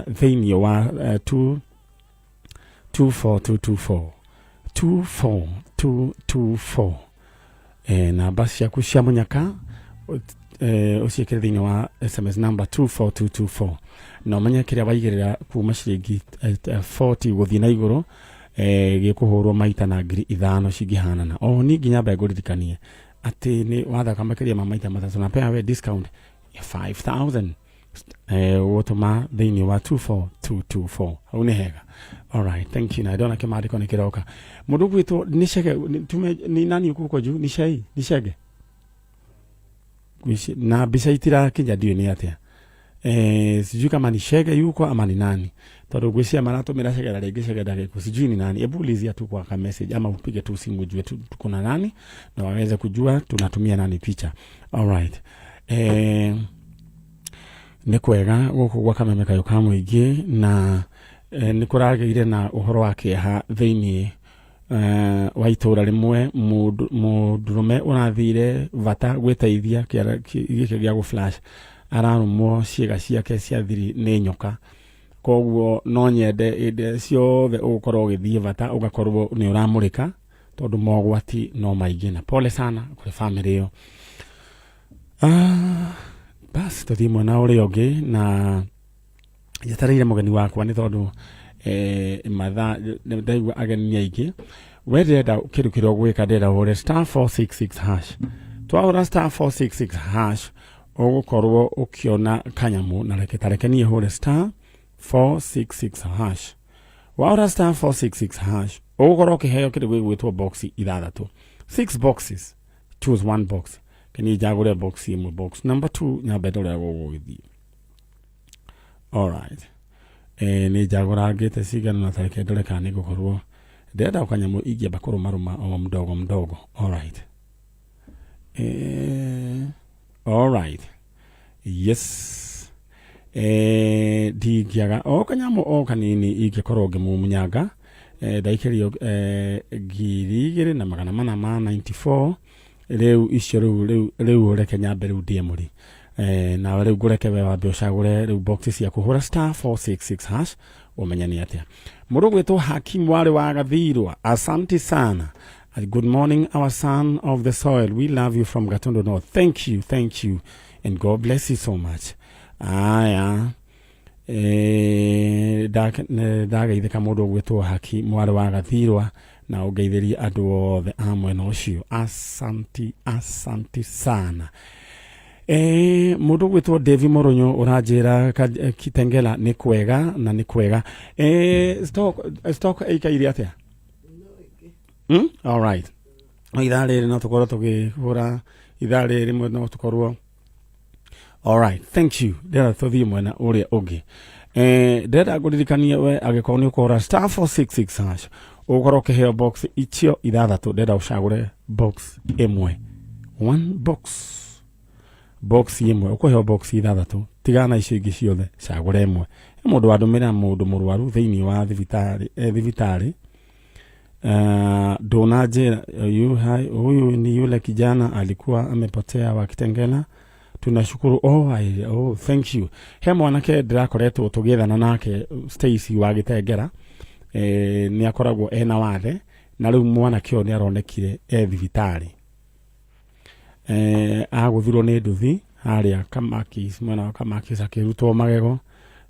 thĩinĩ wa 24224 24224 namba ciaku cia mũnyaka uciĩkĩre thĩinĩ wa SMS number 24224 na ũmenye kĩrĩa waigĩrĩra kuma ciringi 40 gũthiĩ na igũrũ gĩkũhũrwo maita na ngiri 5 cingĩhanana. O ningĩ nyamba ngũririkanie atĩ nĩ wathaka makĩria ma maita matatũ na pea we discount ya 5,000 gũtũma thĩinĩ wa 24224 hau nĩ hega. Alright, thank you. Na ndona kĩmaandĩko nĩ kĩroka. Mũndũ gwitũ nĩ Chege, ni nani huko juu? Ni Chege. Na bisa itirakinya ndiũ nĩ atĩa. Sijui kama ni Chege yuko ama ni nani. Tondũ gwĩcia maratũmĩra Chege na rĩngĩ Chege ndagĩko. Sijui ni nani. Ebu ulizia tu kwa ka message ama upige tu simu ujue kuna nani na waweze kujua tunatumia nani picha. Alright. Nĩ kwega gũkũ gwa Kameme Kayũ ka Mũingĩ na nĩ kũragĩire na ũhoro wa kĩeha thĩinĩ wa itũũra rĩmwe. Mũndũrũme ũrathire bata gwĩteithia gĩkĩ gĩa gũ-flash ararũmwo ciĩga ciake cia thiri nĩ nyoka. Koguo no nyende ĩndĩ ciothe ũgũkorwo ũgĩthiĩ bata ũgakorwo nĩ ũramũrĩka tondũ mogwati no maingĩ. Na pole sana kũrĩ family ĩyo. Bas tũthiĩ mwena ũrĩa ũngĩ na yetereire mũgeni wakwa nĩ tondũ mathaa ndaigua ageni nĩ aingĩ. We ndĩrenda kĩndũ kĩrĩa ũgwĩka ndĩrenda ũhũre *466 hash. Twahũra *466 hash ũgũkorwo ũkĩona kanyamũ na tareke niĩ hũre *466 hash. Wahũra *466 hash ũgũkorwo ũkĩheo kĩndũ gĩgwĩtwo box 6. 6 boxes. Choose one box. Kini jagore box ĩmwe. Box number 2 nyambe ndore gũgũgĩthiĩ. Alright. Nĩ jagora ngĩte cigana na tareke ndore kana nĩ gũkorwo ndĩrenda ũkanyamũ ingĩamba kũrũmarũma o mdogo. Alright. Alright. Yes. Ndingĩaga o kanyamũ o kanini ingĩkorwo ngĩmumunyanga. Ndaikĩrio 2,494 rĩu icio rĩu reke nyambe rĩu ndiemũri. Na rĩu ngũreke we wambe ũcagũre rĩu box cia kũhũra *466 hash ũmenye nĩ atĩa. Mũndũ gwĩtwo Hakim Wale wa Gathirwa, asante sana. Good morning our son of the soil, we love you from Gatundu North. Thank you and God bless you so much. Aya ndagaithĩka mũndũ gwĩtwo Hakim Wale wa Gathirwa na ũgeithĩrie andũ othe a mwena ũcio. Asante sana. Mũndũ gwĩtwo Devi Moronyo ũranjĩra Kitengela nĩ kwega na nĩ kwega. Stock ĩikaire atĩa? All right. Ithaa rĩrĩ no tũkorwo tũkĩhũra ithaa rĩrĩ rimwe no tũkorwo. All right, thank you. Ndĩrenda tũthiĩ mwena ũrĩa ũngĩ. Ndĩrenda ngũririkanie we angĩkorwo nĩ ũkũhũra *466 hash ũgũkorwo ũkĩheo box icio 6. Ndĩrenda ũcagũre box ĩmwe. One box ĩmwe ũkũheo box 6. Tigana icio ingĩ ciothe cagũre ĩmwe. Mũndũ wandũmĩra mũndũ mũrwaru thĩinĩ wa thibitarĩ. Donajera huyu ni yule kijana alikuwa amepotea wa Kitengela. Tunashukuru. Thank you. He mwanake ndĩrakoretwo tũgĩethana nake Stacy wa Gĩtengera. Nĩ akoragwo ena wathe na rĩu mwanake ũyũ nĩ aronekire thibitarĩ. Agũthirwo nĩ nduthi harĩa Kamakis, mwena wa Kamakis akĩrutwo magego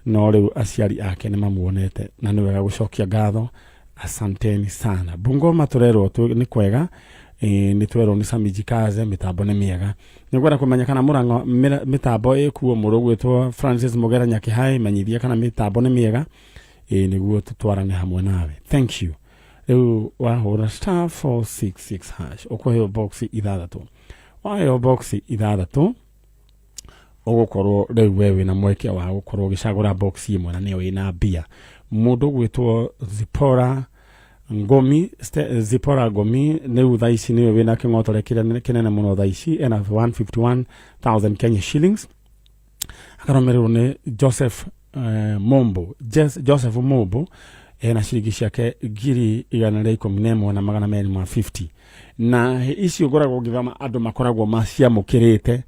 no rĩu aciari ake nĩ mamuonete na nĩ wega gũcokia ngatho. Asanteni sana. Bungoma tũrerwo nĩ kwega. Nĩ twerwo nĩ Samijikaze mĩtambo nĩ mĩega. Nĩ gwenda kũmenya kana Mũrang'o mĩtambo ĩkuo. Mũrũ gwĩtwo Francis Mũgera Nyakĩhaĩ menyithia kana mĩtambo nĩ mĩega. Nĩguo tũtwarane hamwe nawe. Thank you. Rĩu wahũra *466 hash ũkũheo box 6. Waheo box 6 ũgũkorwo rĩu wewe na mweke wa gũkorwo ũgĩcagũra box ĩmwe na nĩyo ĩna mbia. Mũndũ gwĩtwo Zipora Ngomi nĩu thaa ici nĩwe wĩna kĩng'otore kĩnene mũno thaa ici ena 151,000 Kenya shillings. Akarũmĩrĩrwo nĩ Joseph Mombo ena ciringi ciake 111,250 na icio ngoragwo ngĩthoma andũ makoragwo maciamũkĩrĩte.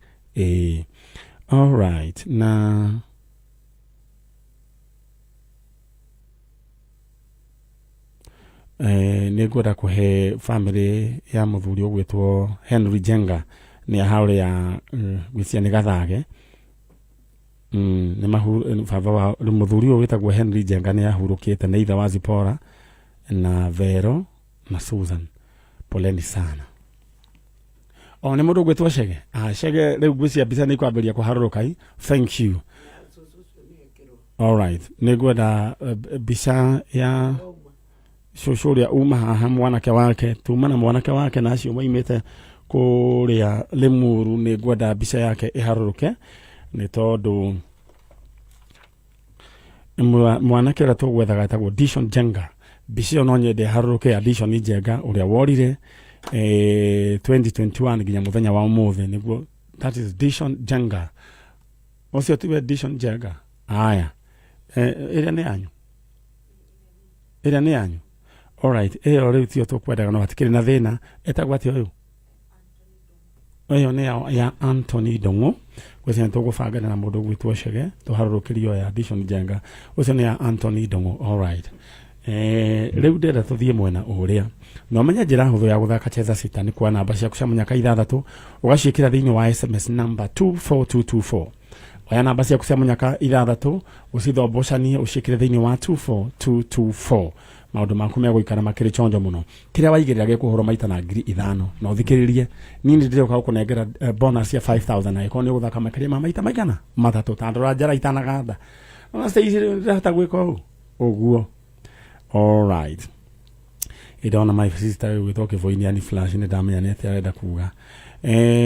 All right. Na nĩngwenda kũhe family ya mũthuri ũgwĩtwo Henry Jenga nĩ haũrĩ ya gwĩcia nĩ Gathage nĩ baba wa mũthuri ũyũ wĩtagwo Henry Jenga nĩ ahurũkĩte nĩ ithe wa Zipora na Vero na Susan. Poleni sana. Nĩ mũndũ ũgwĩtwo Chege. Chege rĩu gwĩcia mbica nĩ ikwambĩrĩria kũharũrũka. Thank you. All right. Nĩngwenda mbica ya cũcũ ũrĩa uma haha mwanake wake, tuma na mwanake wake na acio moimĩte kũrĩa Limuru. Nĩngwenda mbica yake ĩharũrũke nĩ tondũ mwanake ũrĩa tũgwethaga etagwo Dishon Jenga. Mbica ĩyo no nyende ĩharũrũke ya Dishon Jenga ũrĩa worire 2021 nginya mũthenya wa ũmũthĩ nĩguo. That is Dishon Jenga. Ũcio tiwe Dishon Jenga. Aya. Ĩrĩa nĩ yanyu. All right. Ĩyo rĩu tio tũkwendaga no hatikĩrĩ na thĩna. Etagwo atĩa ũyũ? Ĩyo nĩ ya Anthony Dongo. Gwĩcia nĩ tũgũbanga na mũndũ gwĩtwo Chege tũharũrũkĩrio ya Dishon Jenga. Ũcio nĩ ya Anthony Dongo. All right. Rĩu ndĩrenda tũthiĩ mwena ũrĩa. No menya njĩra hũthũ ya gũthaka Cheza Sita nĩ kwa namba ciaku cia mũnyaka 6 ũgaciĩkĩra thĩinĩ wa SMS number 24224. Oya namba ciaku cia mũnyaka 6 ũcithombocanie ũciĩkĩre thĩinĩ wa 24224. Maũndũ maku megũikara makĩrĩ chonjo mũno. Kĩrĩa waigĩrĩra gĩkũhũrwo maita na 5,000 na ũthikĩrĩrie. Niĩ ndĩrĩũka gũkũnengera bonus ya 5,000 na ĩkorwo nĩ ũgũthaka makĩria ma maita maigana 3 tandũ njara itanaganda. Ona stage ndĩrahota gwĩka ũguo. All right. Idona my sister gwĩtwo Kĩvũini ni Flash nĩ ndamenya nĩ atĩ arenda kuga.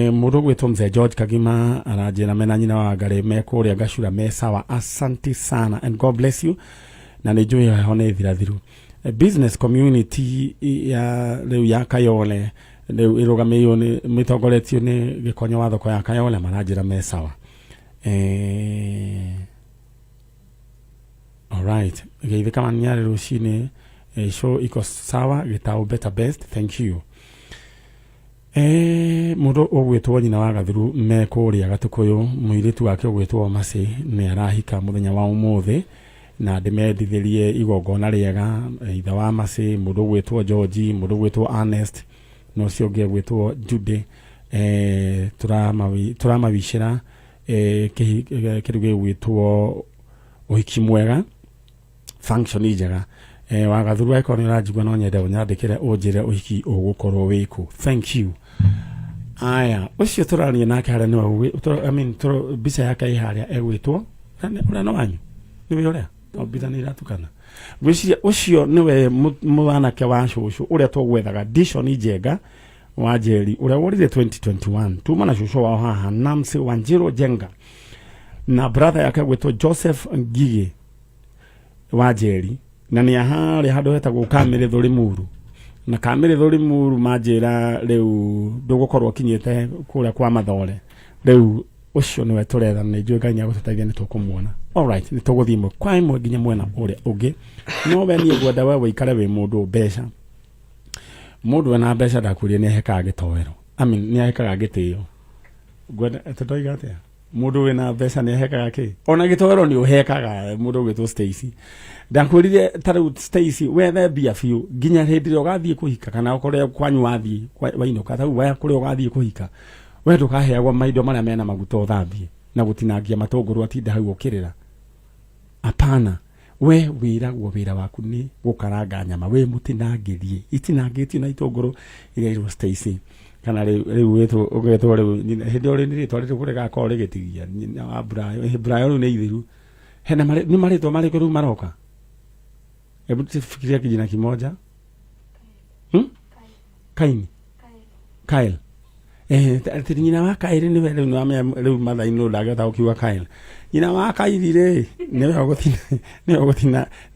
Mũndũ gwĩtwo Mzee George Kagima aranjĩra mena nyina wa Ngare me kũrĩa Gacura me sawa. Asante sana and God bless you. Na nĩ njũĩ heho nĩ thirathiru. Business community ya rĩu ya Kayole rĩu ĩrũgamĩrĩirwo nĩ mĩtongoretio nĩ Gĩkonyo wa thoko ya Kayole maranjĩra me sawa. All right. Geithĩ kama nĩ arĩ rũcinĩ show iko sawa Gĩtaũ better best. Thank you. Mũndũ ũgwĩtwo nyina wa Gathuru me kũrĩa Gatukũyũ mũirĩtu wake ũgwĩtwo Masi nĩ arahika mũthenya wa ũmũthĩ na ndĩmendithĩrie igongona rĩega ithe wa Masi mũndũ ũgwĩtwo George mũndũ ũgwĩtwo Ernest no cio ũngĩ ũgwĩtwo Jude. Turamawicĩra kĩndũ gĩgwĩtwo ũhiki mwega function njega. Wa Gathuru akorwo nĩ ũranjigua no nyende ũnyandĩkĩre ũnjĩre ũhiki ũgũkorwo wĩku. Thank you. Aya ũcio tũraria nake harĩa nĩwe mbica yake ĩharĩa egwĩtwo ũrĩa no wanyu nĩwe ũrĩa mbica nĩ iratukana. Gwĩciria ũcio nĩwe mwanake wa cũcũ ũrĩa tũgwethaga Dishon Jenga wa Njeri ũrĩa worire 2021 tuma na cũcũ wao haha Namsi Wanjiru Jenga na brother yake gwĩtwo Joseph Ngigi wa Njeri na nĩ harĩa handũ hetagwo Kamĩrĩthũ Limuru na Kamĩrĩthũ Limuru manjĩra rĩu ndũgũkorwo kinyĩte kũrĩa kwa Mathore rĩu ũcio nĩwe tũretha nĩ njũĩ Ngai nĩagũtũteithia nĩ tũkũmuona. All right. Nĩ tũgũthiĩ imwe kwa imwe nginya mwena ũrĩa ũngĩ. No we niĩ ngwenda we wĩikare wĩ mũndũ mbeca. Mũndũ ena mbeca ndakwĩria nĩ ahekaga gĩtoero. Nĩ ahekaga gĩtĩo. Ngwenda tũtoiga atĩa? Mũndũ wĩna mbeca nĩ ahekaga kĩ? Ona gĩtoero nĩ ũhekaga mũndũ gwĩtwo Stacy. Ndakwĩrire tarĩu Stacy wethe mbia biũ nginya hĩndĩ ĩrĩa ũgathiĩ kũhika kana ũkorwo kwanyu wathiĩ wainũka tarĩu waya kũrĩa ũgathiĩ kũhika we ndũkaheagwo maindo marĩa mena maguta ũthambie na gũtinangia matũngũrũ atinda hau ũkĩrĩra. Apana. We wĩragwo wĩra waku nĩ gũkaranga nyama we mũtinangĩrie itinangĩtio na itũngũrũ iria irwo Stacy kana rĩu ũgetwo rĩu hĩndĩ ĩyo nĩ rĩtwa rĩrĩ kũrega akorwo rĩgĩtigia nyina wa Brian rĩu nĩ ithiru hena nĩ marĩtwa marĩkũ rĩu maroka. Hebu tufikiria kijina kimoja. Kaini. Kyle. Nyina wa Kyle nĩwe rĩu mathainĩ ndagĩhota gũkiuga Kyle. Nyina wa Kyle rĩ nĩwe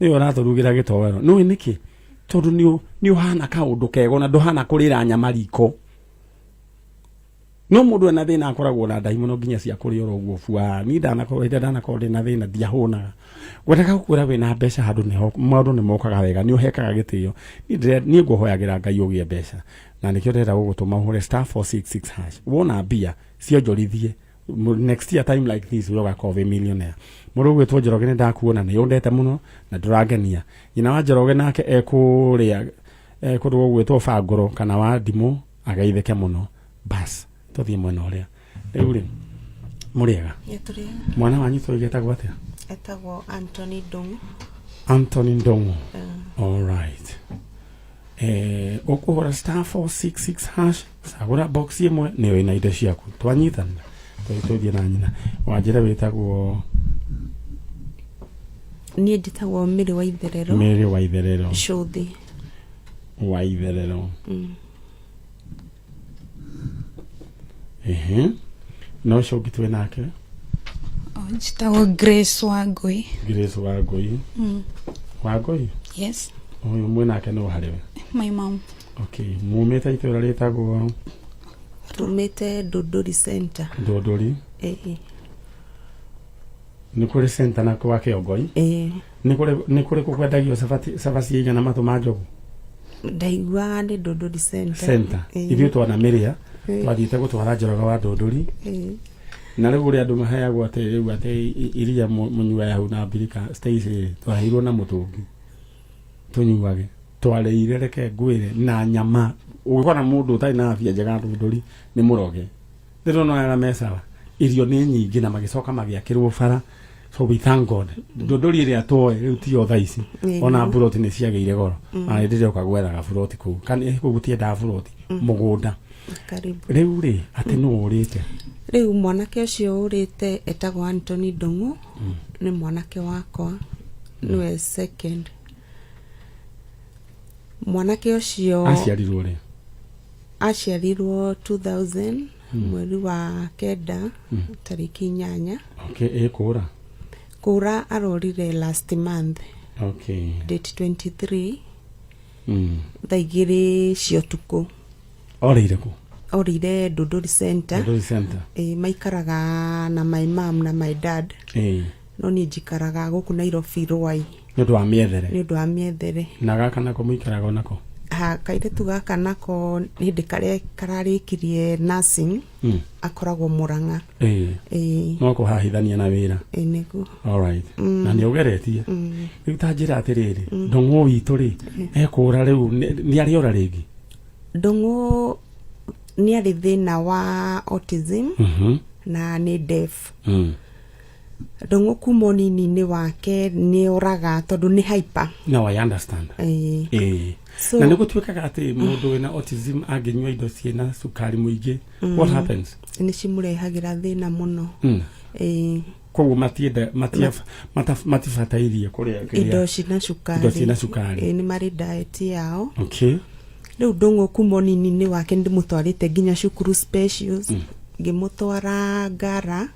ũratũrugĩra gĩtoero. Nĩwe nĩkĩ? Tondũ nĩ ũhana kaũndũ kego na ndũhana kũrĩra nyama riko. No mũndũ ena thĩna akoragwo na ndai mũno nginya cia kũrĩa ũguo bua. Niĩ ndanakorwo na thĩna ndiahũnaga. Gwendaga gũkwĩra wĩna mbeca handũ nĩho maũndũ nĩ mokaga wega nĩ ũhekaga gĩtĩo. Niĩ ngũhoyagĩra Ngai ũgĩe mbeca. Na nĩkĩo ndĩrenda gũgũtũma ũhũre *466#. Wona mbia cionjorithie next year time like this we ũgakorwo wĩ millionaire. Mũndũ gwĩtwo Njoroge nĩ ndakuona nĩ ũndete mũno na ndũrangenia. Nyina wa Njoroge nake ekũrĩa kundu gwitwo bangoro kana wa ndimu agaitheke muno bas tuthie mwena uria riu ri muriega mwana wanyu twigetagwo atia etagwo Anthony Ndongo all right ukuhora *466# sagura box imwe niyo ina indo ciaku twanyitana twithie na nyina wanjira witagwo nie nditagwo Mary Waitherero Shuthi Waitherero no shogi twe nake njitagwo Grace Wangui Wangui yes uyu mwe nake no hariwe my mom okay mumete itwira ritagwo tumete Dodori Center ni kuri center na kwa Kiongoi ni kuri kukwendagio sabati igana matu ma njogu ndaigua ni Dodori Center ithuĩ twana Mĩrĩa twathiĩte gũtwara Njoroge wa Ndũndũri na rĩu ũrĩa andũ maheagwo atĩ rĩu atĩ iria mũnyua hau na mbirika Stacy twaheirwo na mũtũngi tũnyuage twarĩire reke ngwĩre na nyama ũgĩkora mũndũ ũtarĩ na afya njega Ndũndũri nĩ mũroge ndĩrona ara mesawa irio nĩ nyingĩ na magĩcoka magĩakĩrwo bara so we thank God Ndũndũri ĩrĩa twoe rĩu ti otha ici ona buroti nĩ ciagĩire goro na ndĩrĩ ũkagwethaga buroti kũu kana kũu gũtiendaga buroti mũgũnda rĩu rĩ atĩ nũ ũrĩte rĩu mwanake ũcio ũrĩte etagwo Anthony Ndongo nĩ mwanake wakwa nĩwe second mwanake ũcio aciarirwo 2000 mweri wa kenda tariki 8 okay kura arorire last month okay date 23 thaigiri cio tuko orire Dodori Center maikaraga na my mom na my dad no ni njikaraga gũkũ Nairobi Rwai nĩ ũndũ wa mĩethere na gaka nako mũikaraga onako kairetu gaka nako hindi karia kararĩkirie nursing akoragwo Murang'a no kũhahithania na wĩra nĩguo all right na nĩ ũgeretie rĩu ta njĩra atĩrĩrĩ Ndongo witũ rĩ ekũra rĩu nĩ ariora rĩngĩ Ndongo nĩ arĩ thĩna wa autism na nĩ deaf Ndongo kuma nini wake nĩ oraga tondũ nĩ hyper no I understand so, na nĩ gũtuĩkaga atĩ mũndũ wĩna autism angĩnyua indo ciĩna cukari mũingĩ what happens nĩ cimũrehagĩra thĩna mũno koguo matibatairie kũrĩa indo cina cukari nĩ marĩ diet yao okay rĩu Ndongo kuma nini wake ndĩmũtwarĩte nginya cukuru specials ngĩmũtwara Ngara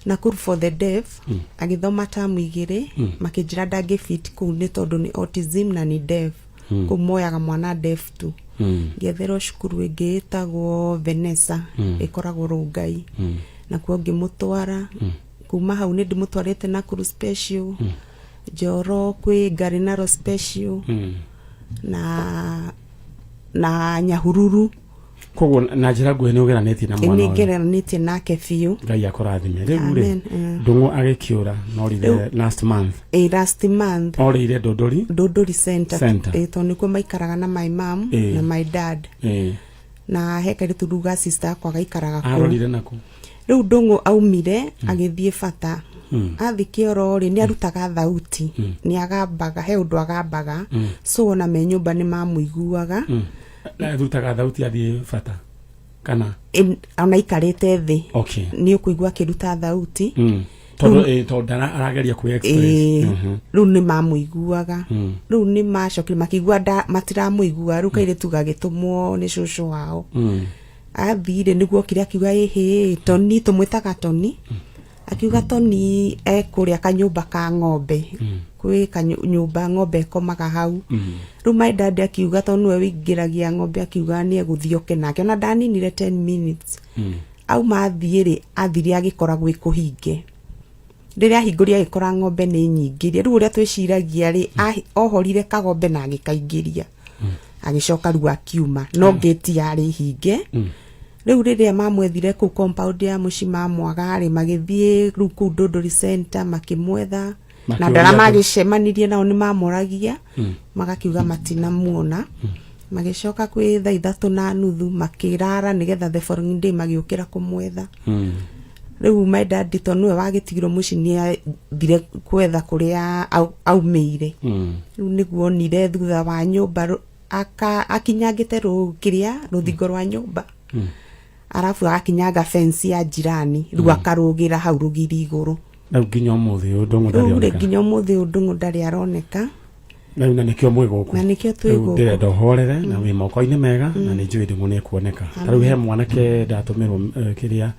Nakuru for the deaf agĩthoma tamu 2 makĩnjĩra ndangĩfit kũu nĩ tondũ nĩ autism na nĩ deaf kũmoyaga mwana deaf tu ngĩetherwo cukuru ĩngĩ ĩtagwo Vanessa ĩkoragwo Rongai nakuo ngĩmũtwara kuma hau nĩ ndĩmũtwarĩte Nakuru special Njoro kwĩ Ngarenaro special na Nyahururu koguo na njĩra nguhĩ nĩ ũgeranĩtie na mwana nĩ ngeranĩtie nake biũ Ngai akũrathime rĩu rĩ Ndongo agĩkĩũra norire last month orĩire Dodori Center tondũ nĩkuo maikaraga na my mom na my dad na hekairĩtu ruga sister akwa gaikaraga kũu arorire naku rĩu Ndongo aumire agĩthiĩ bata athike oro rĩ nĩ arutaga thauti nĩ agambaga he ũndũ agambaga so na me nyũmba nĩ mamũiguaga arutaga thauti athiĩ bata kana ona ikarĩte thĩ okay nĩ ũkũigua akĩruta thauti tondũ arageria kwĩ express rĩu nĩ mamũiguaga rĩu nĩ macokire makĩigua matiramũigua rĩu kairĩtu gagĩtũmwo nĩ cũcũ wao athire nĩguo kĩrĩa akiuga Toni tũmwĩtaga Toni akiuga Toni ekũrĩa kanyũmba ka ng'ombe kwĩ kanyũmba ng'ombe komaga hau rĩu my dad akiuga tondũ nĩwe wĩingĩragia ng'ombe akiuga nĩ egũthioke nake ona ndaninire 10 minutes auma athiĩ athire agĩkora gwĩ kũhinge rĩrĩa ahingũria agĩkora ng'ombe nĩ nyingĩ rĩu ũrĩa twĩciragia ohorire kagombe na agĩkaingĩria agĩcoka rĩu akiuma no gate yarĩ hinge rĩu rĩrĩa mamwethire kũu compound ya mũciĩ mamwaga magĩthiĩ rĩu kũu Dodori Center makĩmwetha na ndara magicemanirie nao ni mamoragia magakiuga matina muona magicoka kwĩ thaa 3:30 makirara nigetha the following day magiukira kumwetha riu my dad to niwe wagitigirwo muci ni thire kwetha kuria aumeire riu niguo nire thutha wa nyumba akinyangite ruthingo rwa nyumba arafu akinyanga fence ya jirani riu akarugira hau rugiri iguru na nginya umuthi ndungu ndari aroneka nginya umuthi ndungu ndari aroneka na nikio mwiguku na nikio twiguku ndirenda horere na wi moko-ini mega na ni njui ndungu ni kuoneka tariu he mwanake ndatumirwo kiria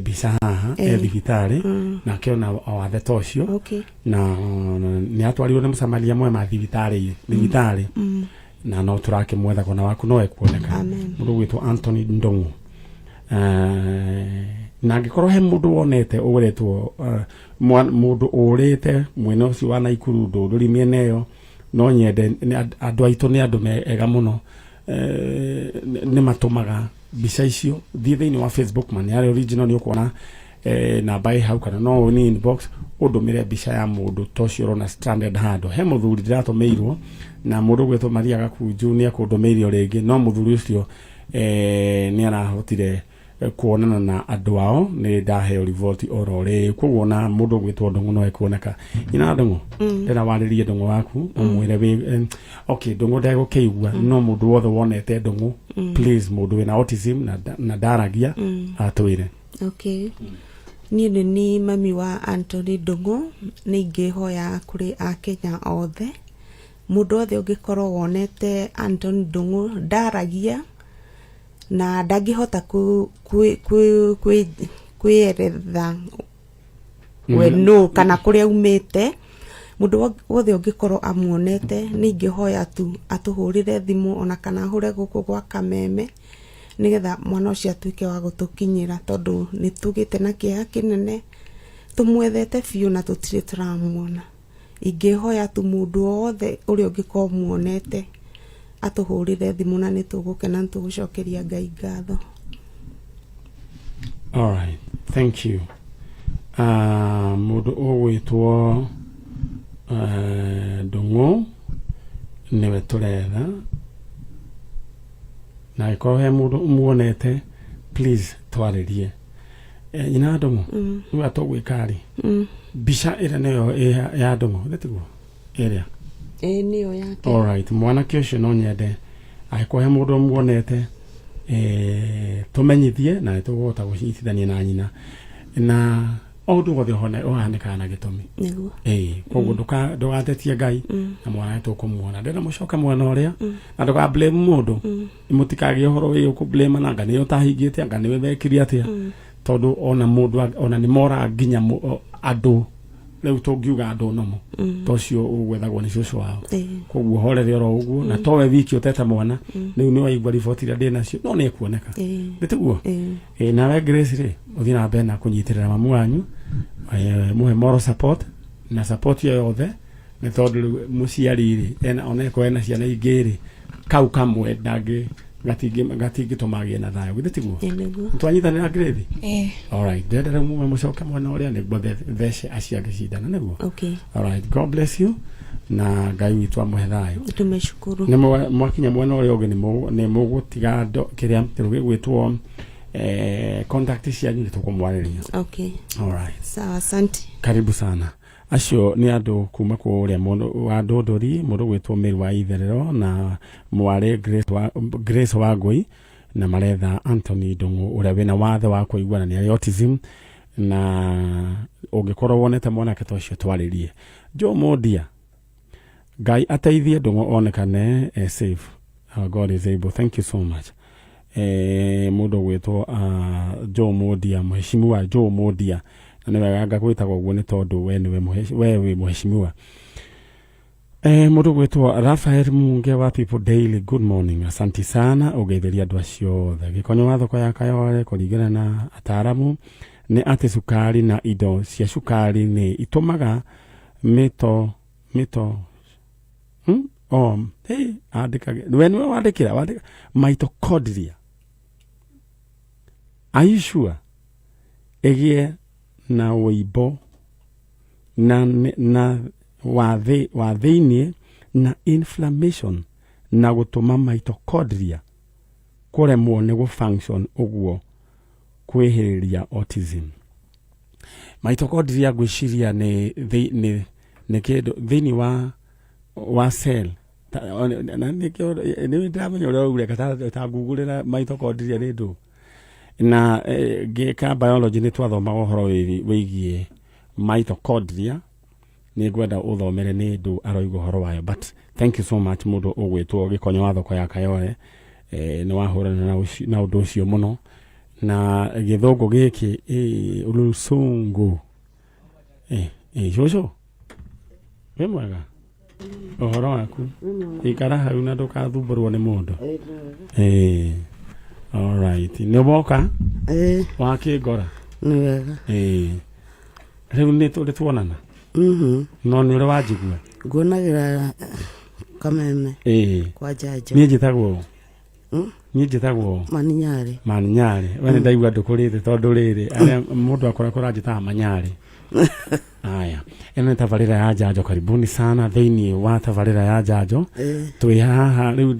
bisa haha thibitari na kiona wathe tocio na ni atwarirwo ni musamaria mwe ma thibitari na no turakimwetha kona waku no ekuoneka mundu gwitwo Anthony Ndungu na angikorwo he mundu wonete uguretwo mundu urite mwena ucio wa Naikuru ndururi miena iyo no nyende andu aitu ni andu mega muno ni matumaga bica icio thii thiini wa Facebook man yari original ni ukona namba hau kana no ni inbox udumire bica ya mundu tocio rona stranded handu he muthuri diratumirwo na mundu gwetwo Maria Gakunju ni akundumirio ringi no muthuri ucio ni arahotire kuonana na andu ao ni ndaheo revolt orore kuona mundu gwetwo Ndungu no ekuoneka ina Ndungu ndena waririe Ndungu waku umwire wi okay Ndungu ndagukigua no mundu wothe wonete Ndungu please mundu wina autism na ndaragia atwire okay ni mami wa Anthony Ndungu ni ngihoya kuri akenya othe mundu othe ungikorwo wonete Anthony Ndungu ndaragia na ndangihota kwieretha we no kana kuria umite mundu wothe ungikorwo amuonete ni ngihoya tu atuhurire thimu ona kana hure guku gwa Kameme nigetha mwana ucio atuike wa gutukinyira tondu ni tugite na kieha kinene tumwethete biu na tutire turamuona ingihoya tu mundu wothe uri ungikorwo muonete atuhurire thimu na nitugukena nitugucokeria Ngai ngatho. All right, thank you. Mundu ugwitwo Ndungu niwe turetha na iko he mundu umuonete please twaririe ina Ndungu ni atogwikari bica ira nayo ya Ndungu ndetiguo area niyo yake. All right, mwana kiosho no nyende aiko he mundu muonete tumenyithie na tugota gucithania na nyina na ondu gothe hone ohaneka na gitumi niguo koguo ndugatetie Ngai na mwana wetu kumuona ndena mucoka mwana uria na nduga blame mundu imutikage horo wi ku blame na ngani utahingite ngani we bekiria atia tondu ona mundu ona ni mora nginya andu riu tungiuga andu nomo tocio ugwethagwo ni cucu wao koguo horere oro uguo na towe wiki uteta mwana riu ni waigua riboti ria ndina cio no ni ekuoneka nditiguo na we Grace ri uthi na mbere na kunyitirira mamu wanyu muhe moral support na support yo yothe ni tondu muciari ri oneko ena ciana ingiri kau kamwe ndangi gatingi tumagie na thayo githitiguo twanyithanira Grace all right ndendera mume mucoka mwana uria ni gbothe thece aciagicindana niguo okay all right God bless you na Ngai witu amuhe thayo tumeshukuru ni mwakinya mwana uria ugi ni mugutiga kiria gwitwo contact cianyu ni tukumwariria okay all right sawa asante karibu sana acio ni andu kuma kuria mundu wa Ndunduri mundu gwitwo Mary wa Itherero na mware Grace wa Ngui na maretha Anthony Ndungu uria wina wathe wa kuiguana ni autism na ungikorwo wonete mwanake tocio twaririe Jo Modia Ngai ateithie Ndungu onekane safe. God is able. Thank you so much. Mundu gwitwo Jo Modia mheshimiwa Jo Modia na wega ngagwitaga uguo ni tondu we ni we mheshimiwa. Mundu gwitwo Raphael Munge wa People Daily. Good morning. Asante sana ugetheria andu acio the gikonyo wa thoko ya Kayole kuringana na ataramu ni ati sukari na indo cia sukari ni itumaga mito andika when we wandikira mitochondria. Are you sure? Egie na weibo na wa thĩinĩ na inflammation na gũtũma mitochondria kũremwo nĩ gũfunction ũguo kwĩhĩrĩria autism. Mitochondria gwĩciria nĩ kĩndũ thĩinĩ wa cell. Na nĩ ndamenya ũrĩa ũreka ta Google mitochondria nĩ ndũ. Na ngĩka biology nĩ twathomaga ũhoro wĩgiĩ mitochondria. Nĩ ngwenda ũthomere nĩ ndũ aroiga ũhoro wayo. But thank you so much mũndũ ũgwĩtwo Gĩkonyo wa thoko ya Kayole. Nĩ wahũrana na ũndũ ũcio mũno. Na gĩthũngũ gĩkĩ Lusungu. Shosho. Wĩ mwega? Ũhoro waku? Ikara hau na ndũkathumburwo nĩ mũndũ. All right. Nĩ woka? Wakĩngora? Nĩ wega. Rĩu nĩ tũrĩ tuonana? No nĩ ũrĩ wanjigua? Nguonagĩra Kameme. Kwa Jaja. Niĩ njĩtagwo Maninyarĩ. We nĩ ndaigua ndũkũrĩte tondũ rĩrĩ arĩa mũndũ akora njĩtaga Manyarĩ. Aya. Ĩno nĩ tabarĩra ya Njanjo. Karibuni sana thĩinĩ wa tabarĩra ya Njanjo. Twĩ haha rĩu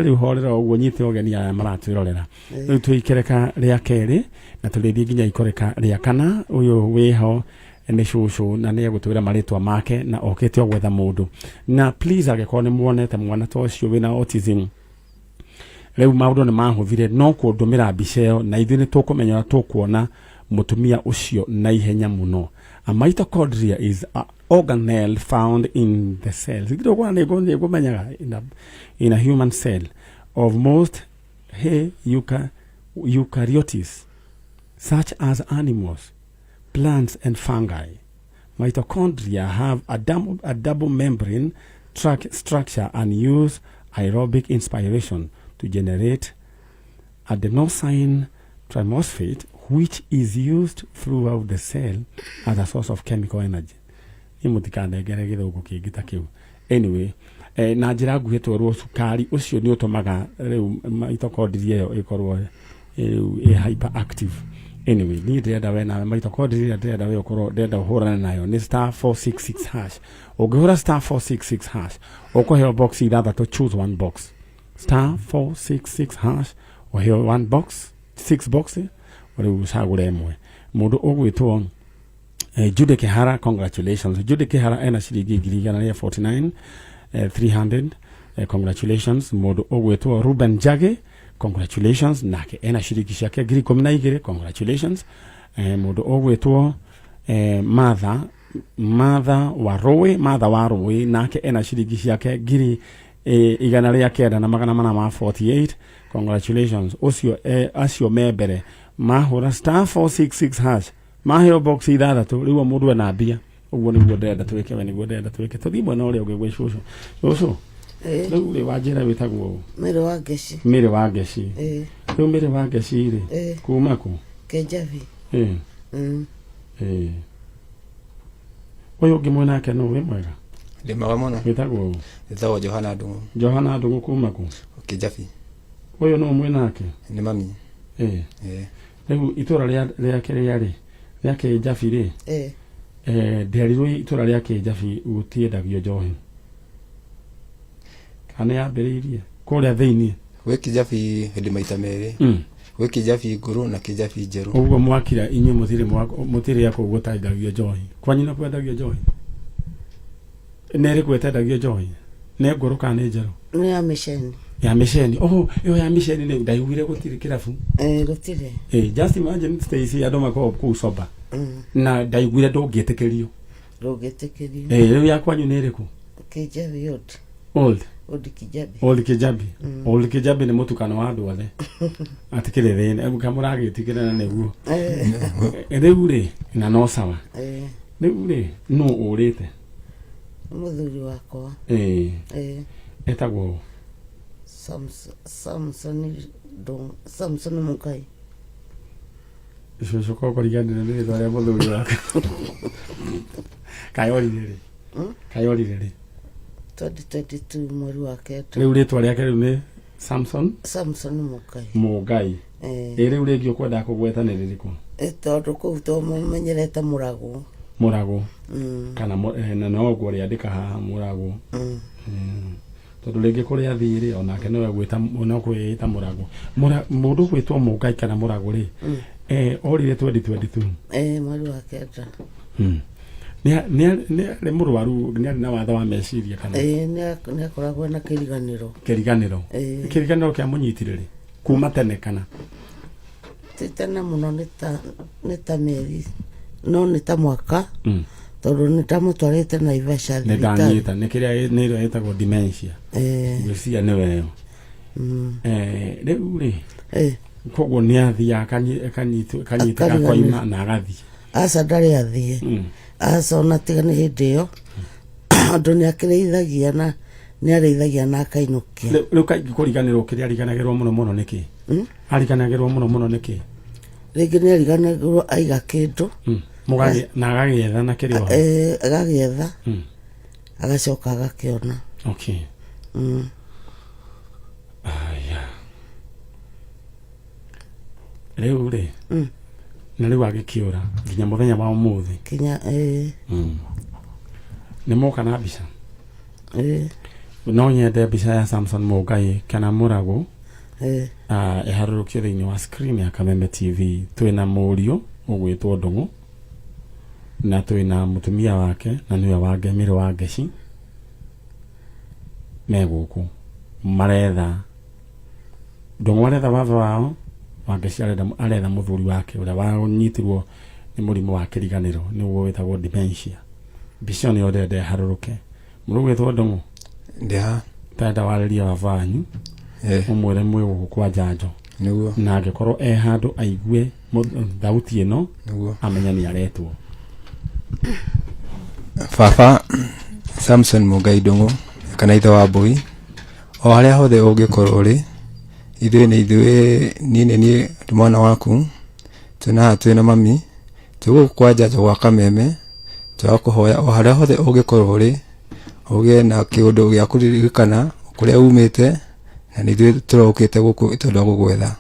rĩu horera ũguo nyite ũgeni aya maratwĩrorera. Rĩu twĩikereka rĩa kerĩ na tũrĩthiĩ nginya ikoreka rĩa kana. Ũyũ wĩho nĩ cũcũ na nĩ egũtwĩra marĩtwa make na okĩte o gwetha mũndũ. Na please angĩkorwo nĩ muonete mwana ta ũcio wĩna autism, rĩu maũndũ nĩ mahũthire no kũndũmĩra mbica ĩyo na ithuĩ nĩ tũkũmenya tũkuona mũtumia ũcio na ihenya mũno. A mitochondria is an organelle found in the cells. In a human cell of most eukaryotes, such as animals, plants, and fungi. Mitochondria have a double membrane structure and use aerobic inspiration to generate adenosine triphosphate, which is used throughout the cell as a source of chemical energy. Anyway, na njĩra nguhĩ twerwo cukari ũcio nĩ ũtũmaga rĩu mitochondria ĩyo ĩkorwo hyperactive. Anyway, niĩ ndĩrenda we nawe mitochondria ndĩrenda we ũkorwo ndĩrenda ũhũrane nayo nĩ *466#. Ũngĩhũra *466#, ũkũheo box ithathatũ, choose one box. *466#, ũheo one box, 6 boxes. Rĩu ũcagũre ĩmwe. Mũndũ ũgwĩtwo Jude Kihara, congratulations. Jude Kihara ena ciringi 149,300. Congratulations. Mũndũ ũgwĩtwo Ruben Jage, congratulations. Nake ena ciringi ciake 12,000, congratulations. Mũndũ ũgwĩtwo Martha wa Rũĩ, nake ena ciringi ciake 109,448, congratulations. Ũcio acio membere mahũra *466#, maheo box ithathatũ. Rĩu mũndũ ena mbia. Ũguo nĩguo ndĩrenda twĩke, we nĩguo ndĩrenda twĩke. Tũthiĩ mwena ũrĩa ũngĩ gwĩ cũcũ. Cũcũ, rĩu rĩ wanjĩra wĩtagwo Mĩrĩ wa Ngeci. Rĩu Mĩrĩ wa Ngeci rĩ kuma kũ? Kĩnjabi. Ũyũ ũngĩ mwena wake nũ wĩ mwega? Ndĩ mwega mũno. Wĩtagwo? Wĩtagwo Johana Ndung'u. Johana Ndung'u kuma kũ? Kĩnjabi. Ũyũ nũ mwena wake? Nĩ mami. Rĩu itũra rĩa Kĩrĩa rĩa Kĩnjabi rĩ, ndĩrerirwo itũra rĩa Kĩnjabi gũtiendagio njohi. Kana yambĩrĩirie kũrĩa thĩinĩ? Gwĩ Kĩnjabi hĩndĩ maita merĩ. Gwĩ Kĩnjabi ngũrũ na Kĩnjabi njerũ. Ũguo mwakira inyuĩ mũtirĩ kũu gũtendagio njohi. Kwanyu no kwendagio njohi? Nĩ ĩrĩkũ ĩtendagio njohi? Nĩ ngũrũ kana nĩ njerũ? Nĩ ya Mĩceni. Ya Mĩceni. Ĩyo ya Mĩceni nĩ ndaiguire gũtirĩ kĩrabu. Gũtirĩ. Just imagine Stacy andũ makoragwo kũu soba. Na ndaiguire ndũngĩtĩkĩrio. Rĩu ya kwanyu nĩ ĩrĩkũ? Kĩnjabi Old Kĩnjabi. Old Kĩnjabi nĩ mũtukano wa andũ othe. Atikĩrĩ thĩna, kamũragĩtigĩrana nĩguo. Rĩu rĩ, na no sawa. Rĩu rĩ, nũ ũrĩte? Mũthuri wakwa. Etagwo Samson Mũkai. Cũcũ kũkũriganĩra nĩ rĩtwa rĩa mũthuri wake. Kayolire rĩ? 2022 mweri wa Kenda. Rĩu rĩtwa rĩake rĩu nĩ Samson Mũgai. Rĩu rĩngĩ ũkwenda kũgweta nĩ rĩrĩkũ? Tondũ kũu to mũmenyerete Mũragũ. Murago kana na no go ri andika haha Murago tondu ringi kuria thiri onake no gwita no kwita Murago mundu gwitwo Mungai kana Murago ri orire 2022 mweri wa kenda ni murwaru ni na watho wa meciria kana ni akoragwo na kiriganiro kia munyitiriri kuma tene kana tena muno ni ta meri no ni ta mwaka tondu ni ta mutwarite Naivasha thirikari ndanyita ni kiria ni ro etagwo dementia gwiciria ni weyo riu ri koguo ni athia kanyita gakoima na agathie asa ndari athie asa ona tiga ni hindi iyo andu ni akireithagia na ni areithagia na akainukia riu kaingi kuriganirwo kiria ariganagirwo muno niki ariganagirwo muno niki ringi ni ariganagirwo aiga kindu mugage na agagietha na kirio agagietha agacoka agakiona okay aya riu ri na riu agikiura nginya muthenya wa umuthi kinya ni moka na bica no nyende bica ya Samson Mungai kana Murago iharurukio thiini wa screen ya Kameme TV twina murio ugwitwo Ndungu na twina mutumia wake na niwe Wangemire wa Ngeci meguku maretha Ndungu aretha watho wao wa Ngeci aretha muthuri wake uria wanyitirwo ni murimu wa kiriganiro niwo witagwo dementia bica ni orende haruruke murugwitwo Ndungu ndia tanda wariria wa vanyu umwire mwe kwa janjo niguo na angikorwo handu aigue thauti ino niguo amenya ni aretwo Baba Samson Mungai Ndungu kana ithe wa Mbui o haria hothe ungikorwo ri ithuĩ ni mwana waku twina mami tugukwa njanjo gwa Kameme twakuhoya o haria hothe ungikorwo ri ugie na kiundu gia kuririkana kuria umite na nithuĩ turokite guku tondu wa gugwetha.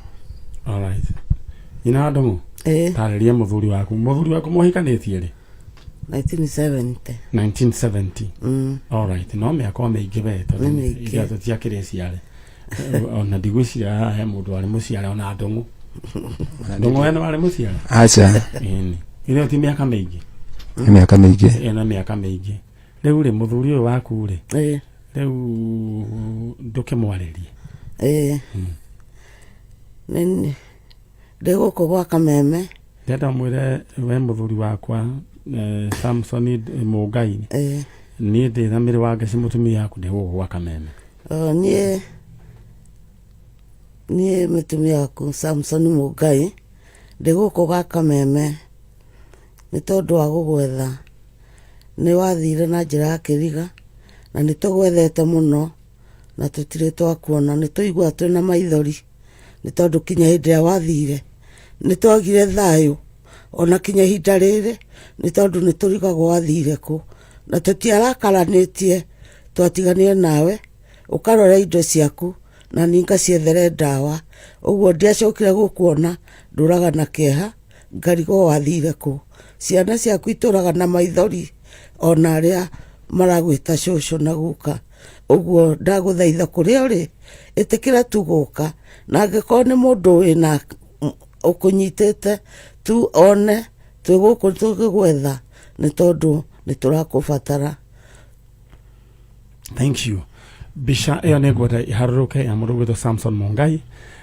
Alright ina Ndungu tariria muthuri waku muhikanitie ri 1970 alright no me akome igebe tondu iria tutiakire ciare ona ndigwiciria he mundu ari muciare ona Ndungu eno ari muciare acha ile ti miaka mingi ena miaka mingi riu ri muthuri uyu waku ri riu ndukimwaririe nini ndiguku gwa Kameme ndenda mwire we muthuri wakwa Samson Mungai ni ndithamire wa Ngeci mutumia yaku ndiguku gwa Kameme nie mutumia waku Samson Mungai ndiguku gwa Kameme ni tondu wa gugwetha ni wathire na njira ya kiriga na ni tugwethete muno na tutire twakuona ni tuigua twina maithori ni tondu kinya hindi ya wathire ni twagire thayu ona kinya hinda riri ni tondu ni turigagwo wathire ku na tutiarakaranitie twatiganire nawe ukarora indo ciaku na ninga ciethere ndawa uguo ndiacokire gukuona nduraga na kieha ngarigo wathire ku ciana ciaku ituraga na maithori ona aria maragwita shosho na guka uguo ndaguthaitha kuria uri itikira tuguka na angikorwo ni mundu wina ukunyitite tu one tuguku tugigwetha ni tondu ni turakubatara. Thank you. Bica iyo ni ngwenda iharuruke ya mundu gwitwo Samson Mungai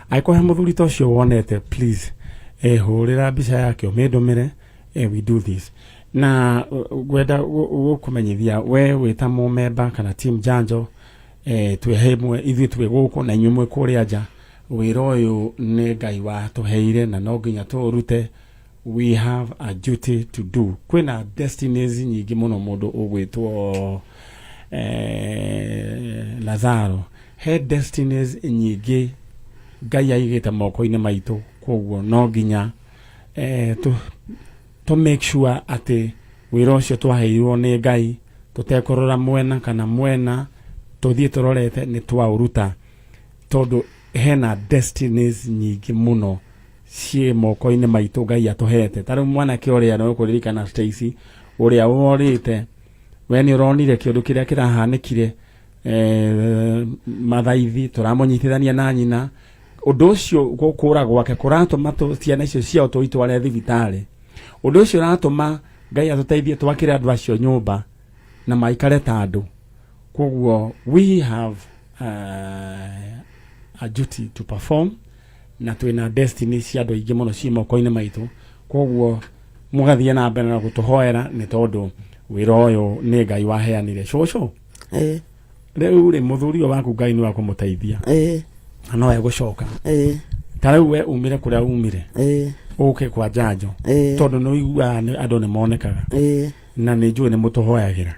aiko he muthuri ta ucio wonete please hurira bica yake umindumire we do this na gwenda gukumenyithia we wita mu member kana team janjo twehemwe ithui twi guku na inyumwe kuria nja wira uyu ni Ngai wa tuheire na no nginya turute. We have a duty to do. Kwina destinies nyingi muno mundu ugwitwo Lazaro he destinies nyingi Ngai aigite moko-ini maitu koguo no nginya to make sure ati wira ucio twaheirwo ni Ngai tutekorora mwena kana mwena tuthie turorete ni twauruta tondu hena destinies nyingi muno cie moko-ini maitu Ngai atuhete taru mwana kiuria no kuririkana Stacy uria worite we ni uronire kiundu kiria kirahanikire mathaithi turamonyitithania na nyina undu ucio gukura gwake kuratuma ciana icio ciao tuitware thibitari undu ucio uratuma Ngai atuteithie twakire andu acio nyumba na maikare ta andu koguo we have a duty to perform na twina destiny cia andu aingi muno cia moko-ini maitu koguo mugathie na mbere na gutuhoera ni tondu wira uyu ni Ngai waheanire coco riu ri muthuri waku Ngai ni wakumuteithia no egucoka tarau we umire kuria umire uke kwa janjo tondu no igua andu ni monekaga na ni njui ni mutuhoyagira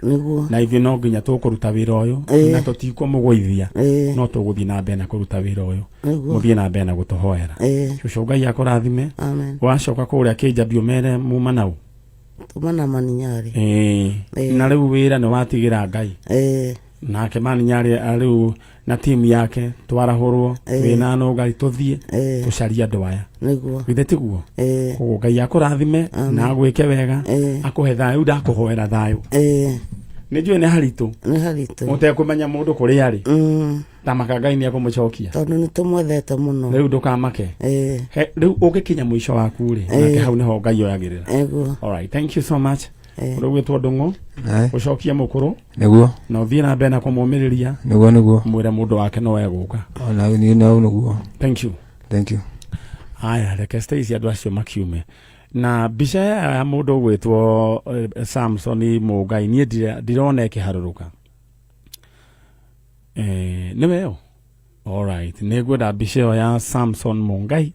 na ithuĩ no nginya tukuruta wira uyu na tutikumuguithia no tuguthii na mbere na kuruta wira uyu muthie na mbere na gutuhoera cucu Ngai akurathime wacoka kuria Kinjambi umere muma nau tumana Maninyari na riu wira ni watigira Ngai nake Maninyari ariu na timu yake twarahurwo wina no Ngai tuthie tucaria andu aya githe tiguo koguo Ngai akurathime na agwike wega akuhe thayu ndakuhoera thayu ni njui ni haritu mutekumenya mundu kuri ari tamaka Ngai ni akumucokia tondu ni tumwethete muno riu ndukamake riu ugikinya mwisho waku ri nake hau niho Ngai oyagirira all right thank you so much urugwitwo Ndungu ucokia mukuru niguo na uthie na mbere na kumumiriria niguo mwire mundu wake no eguka ona ni niguo thank you aya reke Stacy andu acio makiume na bica ya mundu gwitwo Samson Mungai nie ndirona ikiharuruka niwe yo all right nigwenda bica ya Samson Mungai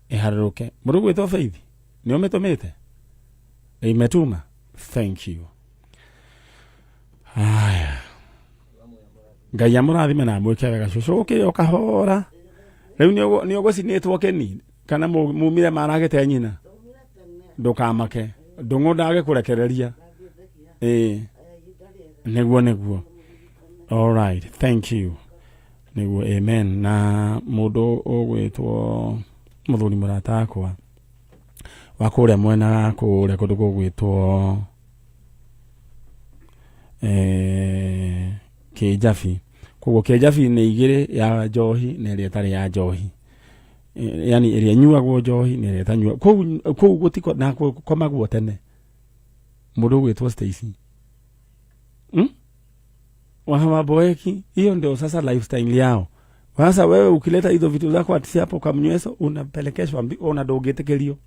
iharuruke mundu gwitwo Faith ni umetumite imetuma thank you aya Ngai amurathime na mwike wega cucu ukio kahora riu ni ugucinitwo keni kana mumire maragete nyina ndukamake Ndungu ndage kurekereria niguo all right thank you niguo amen na mundu ugwitwo muthuri murata akwa wakuria mwena kuria kundu gugwitwo Kinjabi koguo Kinjabi ni igiri ya njohi na iria tari ya njohi yani iria nyuagwo njohi na iria tanyua kou gutiko na komagwo tene mundu gwitwo Stacy wahawa boeki hiyo ndio sasa lifestyle yao sasa wewe ukileta hizo vitu zako ati hapo kamnyweso unapelekeshwa ona ndungitikirio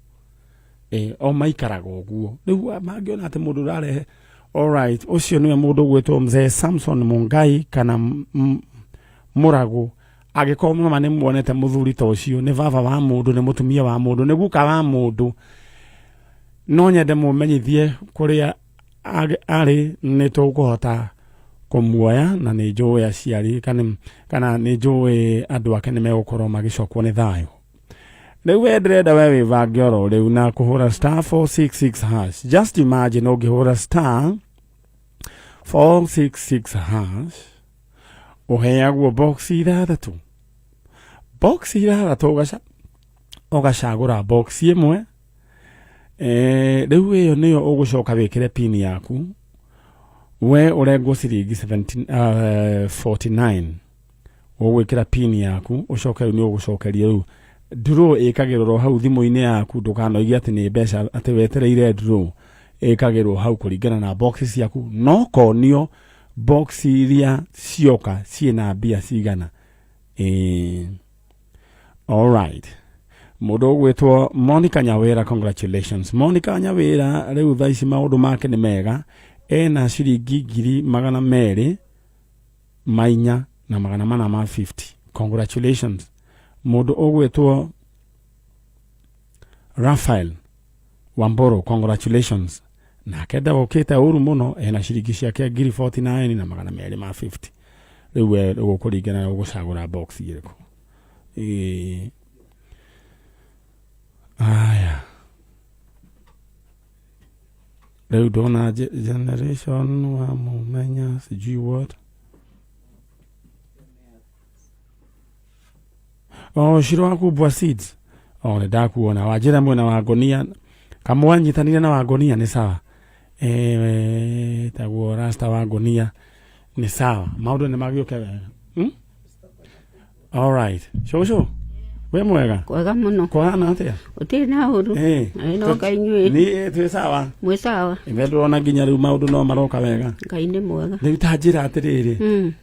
o maikaraga uguo riu mangiona ati mundu rarehe all right ucio niwe mundu gwitwo mzee Samson Mungai kana Murago agikorwo mama ni muonete muthuri ta ucio ni baba wa mundu ni mutumia wa mundu ni guka wa mundu no nyende mumenyithie kuria ari ni tukuhota kumuoya na ni njui aciari kana ni njui andu ake ni megukorwo magicokwo ni thayu riu wendereda we wivange oro riu na kuhura star 466 hash just imagine ungihura star 466 hash uheagwo box ithathatu ugacagura box imwe riu iyo niyo ugucoka wikire pin yaku we urengwo ciringi 49 ugwikira pin yaku ucoke ni ugucokeria riu draw ikagirwo hau thimu-ini yaku ndukanoigie ati ni mbeca ati wetereire draw ikagirwo hau kuringana na boxes yaku no konio box iria cioka ciina mbia cigana all right mundu gwitwo Monica Nyawira congratulations Monica Nyawira riu thaici maundu make ni mega ena ciringi 200 mainya na 450 congratulations mundu ugwitwo Raphael Wamboro congratulations na kenda ukite uru muno ena ciringi ciake 49 na 250 riu ugukuringana ugucagura box iriku aya riu dona generation wa mumenya sijui what shiro akubwa seeds ne dakuona wajira mwena wa Gonia kamwanyitanire na wa Gonia ni sawa taguo rasta wa ngonia ni sawa maundu ni magioke wega all right shosho we mwega kwega muno kwana atia utina uru no kainywe ni twi sawa mwe sawa ndona nginya riu maundu no maroka wega ngai ni mwega riu ta njira atiriri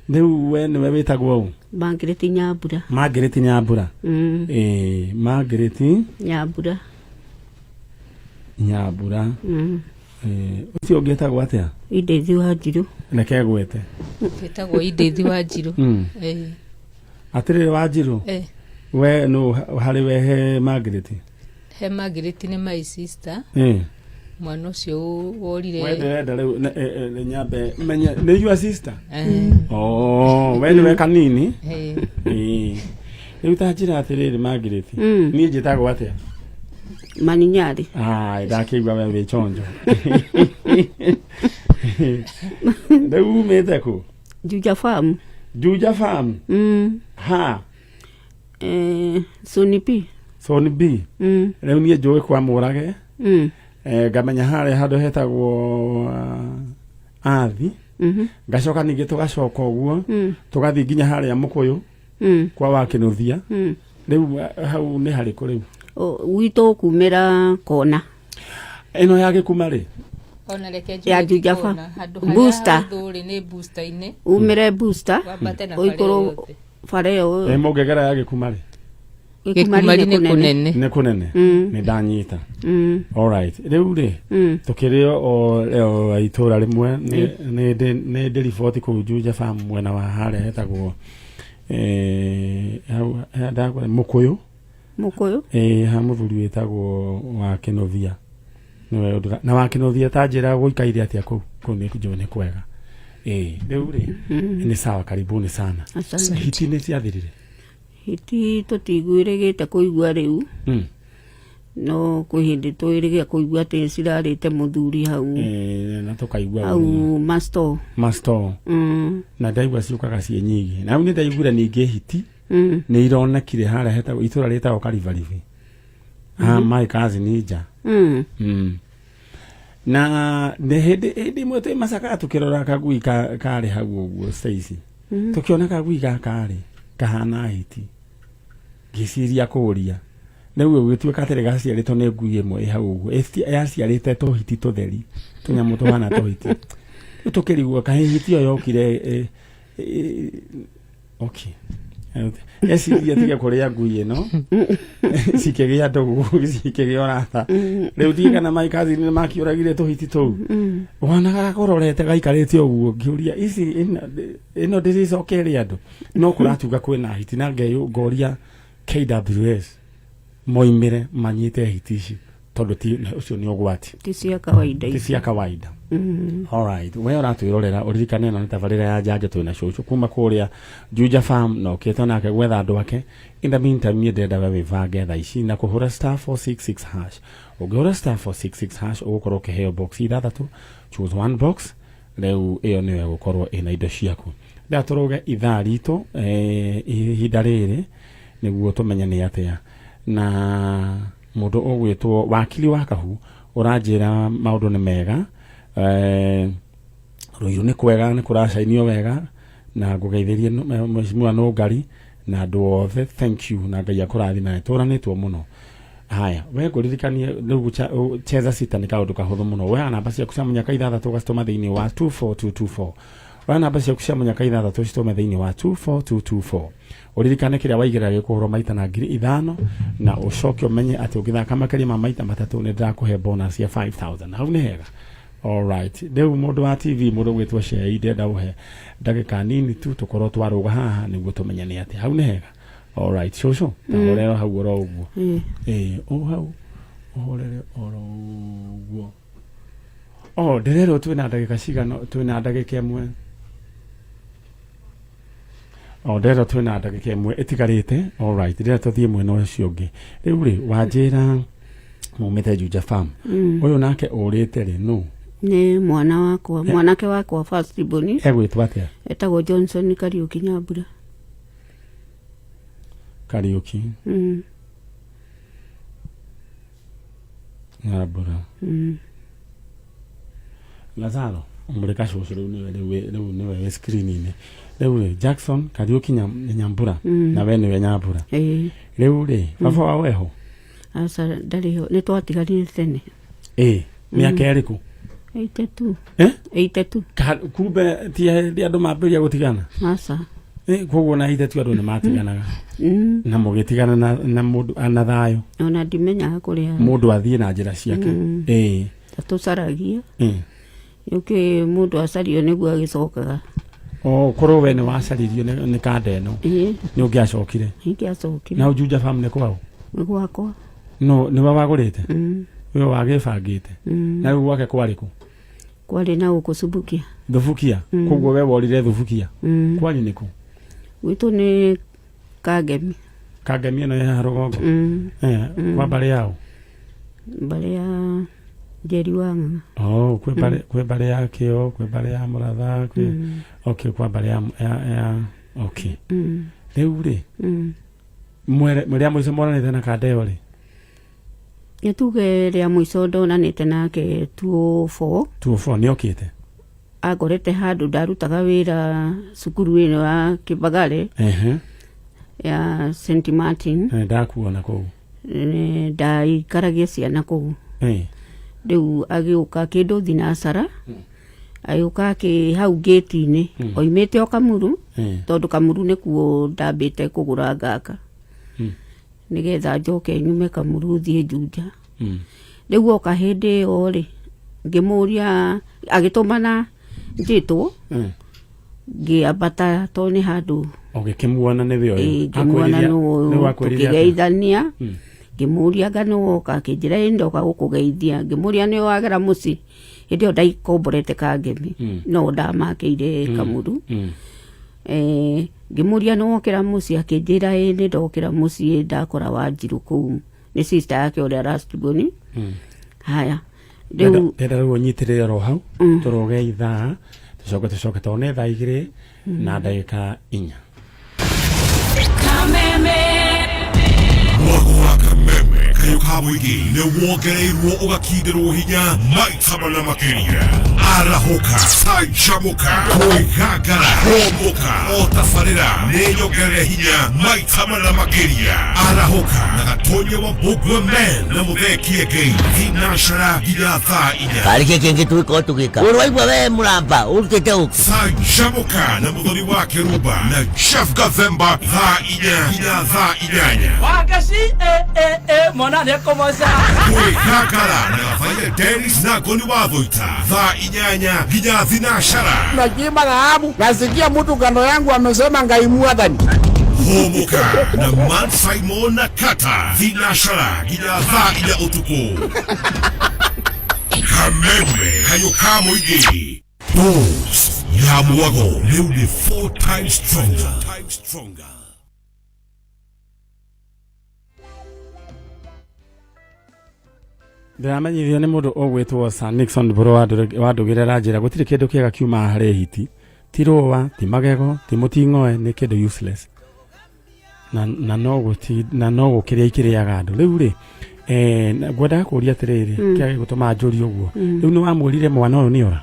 riu we niwe witagwo u Margaret Nyambura Margaret Nyambura Margaret Nyambura ucio ungetagwo atia Ideithi wa Njiru reke gwete Wetagwo Ideithi wa Njiru atiriri wa Njiru we no hari we he Margaret he Margaret ni my sister mwana ucio worire we ndenda riu nyambe menya ni your sister we ni we kanini riu ta njira atiriri Margaret ni njitagwo atia Maninyari ndakigwa we wi chonjo riu umite ku Juja Farm ha Sony B riu nie njui kwa murage ngamenya haria handu hetagwo athi ngacoka ningi tugacoka uguo tugathi nginya haria mukuyu kwa wakinuthia riu hau ni hariku riu wito kumira kona ino yake kumari ona reke ya Juja Farm booster ni booster ine umire booster oikoro fareo mugegera yake kumari Gikumari ni kunene ni ndanyita all right riu ri tukirio o itura rimwe ni report ku Juja Farm mwena wa haria hetagwo ndagwa mukuyu ha muthuri witagwo wa Kinovia niwe na wa Kinovia tanjira guikaire atia ku ni kujone kwega riu ri ni sawa karibuni sana hiti ni ciathirire hiti tutigwirigite kuigua riu no kuhindi twirigia kuigua ati cirarite muthuri hau na tukaigua hau masto na ndaigua ciukaga cie nyingi na ni ndaigura ningi hiti ni ironekire haria hetagwo itura ritagwo Karivarivi my cousin ninja na ne hindi mwe masaka tukirora kagui kari hau uguo Stacy tukiona kagui kari kahana hiti giciria kuria niwe gwituika tere gaciarito ne ngui imwe hau uguo yaciarite to hiti tutheri tunyamu tuhana to hiti tukirigwo kahiti yo yokire okay yesiria tiga kuria ngui ino sikegia ndogo sikegia ratha riu tiga na maikazi ni makiuragire to hiti to wana gakororete gaikarite uguo ngiuria ici ino ndiricokeria andu no kuratuga kwina hiti na ngeyo ngoria KWS moimire manyite hiti ici tondu ti ucio ni ogwati ti cia kawaida all right we uratwirorera uririkane na tabarira ya jaja twina cucu kuma kuria Juja Farm no kito nake gwetha andu ake in the meantime ni ndenda we vange tha ici na kuhura *466 hash ugihura *466 hash ugukorwo ukiheo box ithathatu choose one box riu iyo niwe gukorwo ina indo ciaku ndaturuge ithaa ritu ihinda riri niguo tumenya ni atia na mundu ugwitwo wakili wa kahu uranjira maundu ni mega ruiru ni kwega ni kuracainio wega na ngugeithirie mheshimiwa no ngari na andu othe thank you na ngai akurathima turanitwo muno haya we nguririkanie riu cheza sita ni kaundu kahuthu muno we namba cia kucamanya ka ithathatu gacituma thiini wa 24224 we namba cia kucamanya ka ithathatu cituma thiini wa 24224 uririkane kiria waigira gikuhurwo maita na 5,000 na ucoke umenye ati ungithaka makari ma maita matatu ni ndakuhe bonus ya 5,000 hau ni hega all right riu mundu wa TV mundu gwitwo share ndenda uhe ndagika nini tu tukorwo twaruga haha niguo tumenya ni ati hau ni hega all right shosho tahorero hau oro uguo hau ohorere oro uguo ndirero twina ndagika cigano twina ndagika imwe ndero twina ndagika imwe itigarite all right ndira tuthie mwena ucio ungi riu ri wanjira mumite Juja Farm uyu nake urite ri no ni mwanake wakwa first born egwitwa atia etagwo Johnson Kariuki Nyambura Kariuki Nyambura Lazaro umureka shosho niwe screen-ini rĩu Jackson Kariuki Nyambura na we niwe Nyambura rĩu rĩ baba wa weho asa ndariho nĩ twatiganire tene mĩaka ĩrĩkũ 82 82 kumbe ti andũ mambĩrĩria gũtigana asa koguo na 82 andũ nĩ matiganaga na mũgĩtigana na mũndũ ana thayũ ona ndimenyaga kũrĩa mũndũ athiĩ na njĩra ciake tũcaragia yuke mũndũ acario nĩguo agĩcokaga korwo we nĩ wacaririo nĩ kanda ĩno nĩ ũngĩacokire na Ũjuja farm nĩ kwao nĩ gwakwa no nĩ wagũrĩte we wagĩbangĩte na rĩu gwake kwarĩ kũ kwarĩ na gũkũ Subukia Thubukia koguo we worire Thubukia kwarĩ nĩ kũ gwitũ nĩ Kangemi ĩno ya rũgongo kwa mbarĩ yao mbarĩ ya Njeri Wang'a kwĩ mbarĩ ya Kĩo kwĩ mbarĩ ya Mũratha kwa mbarĩ ya rĩu rĩ rĩa mũico moranĩte na kanda ĩyo rĩ nĩtuge rĩa mũico ndonanĩte nake 204 nĩ okĩte agorete handũ ndarutaga wĩra cukuru ĩno ya Kĩbagare ya St Martin ndakuona kũu ndaikaragia ciana kũu rĩu agĩũka kĩndũ thinacara agĩũka hau gate-inĩ oimĩte o Kamuru tondũ Kamuru nĩkuo ndambĩte kũgũra ngaka nĩgetha njoke nyume Kamuru thiĩ Juja rĩu oka hĩndĩ ĩyo rĩ ngĩmũria agĩtũmana njĩtwo ngĩambata to nĩ handũ ũgĩkĩmuona nĩ we ũyũ ngĩmuona nĩ tũkĩgeithania ngĩmũria ngano woka akĩnjĩra ndoka gũkũgeithia ngĩmũria nĩ wagera mũciĩ hĩndĩ ĩyo ndaikomborete Kangemi no ndamakĩire Kamuru ngĩmũria nĩ wokĩra mũciĩ akĩnjĩra nĩ ndokĩra mũciĩ ndakora Wanjirũ kũu nĩ sister yake ũrĩa Rastiboni haya rĩu ũnyitĩrĩre ro hau tũrogeitha tũcoke tone thaa 2 na ndagĩka 4 Kameme Kayuka Mũingĩ nĩ wongereirwo ũgakindĩrwo hinya maita mana makĩria arahoka canjamũka kwĩgangara homũka o tabarĩra nĩ nyongerere hinya maita mana makĩria arahoka na Gatonye wa Mbũgua Men na Mũthee Ngei thinacara nginya thaa 4 karĩkĩ kĩngĩ twĩko tũgĩka ũrwaigua we mũramba ũrutĩte ũkũ canjamũka na Mũthoni wa Kĩrumba na Chef Gathemba thaa 4 nginya thaa 8 wakaci mwana nĩekũmoca kwĩgangara na Gabaire Dennis na Ngoni wa Thũita thaa 8 nginya thinacara najima dhahabu nasikia mtu kando yangu amesema Ngai Mwathani homũka na Man Simon na Kata thinacara nginya thaa 4 ũtukũ Kameme Kayuka Mũingĩ Dose ya Mwago rĩu nĩ 4 times stronger ndĩramenyithio nĩ mũndũ ũgwĩtwo Sir Nixon Mbũrũ wandũgĩrĩra njĩra gũtirĩ kĩndũ kĩega kiuma harĩ hiti ti rũa ti magego ti mũting'oe nĩ kĩndũ useless na no gũkĩrĩa ikĩrĩaga andũ rĩu rĩ ngwendaga kũũria atĩrĩrĩ kĩage gũtũma njũrie ũguo rĩu nĩ wamwĩrire mwana ũyũ nĩora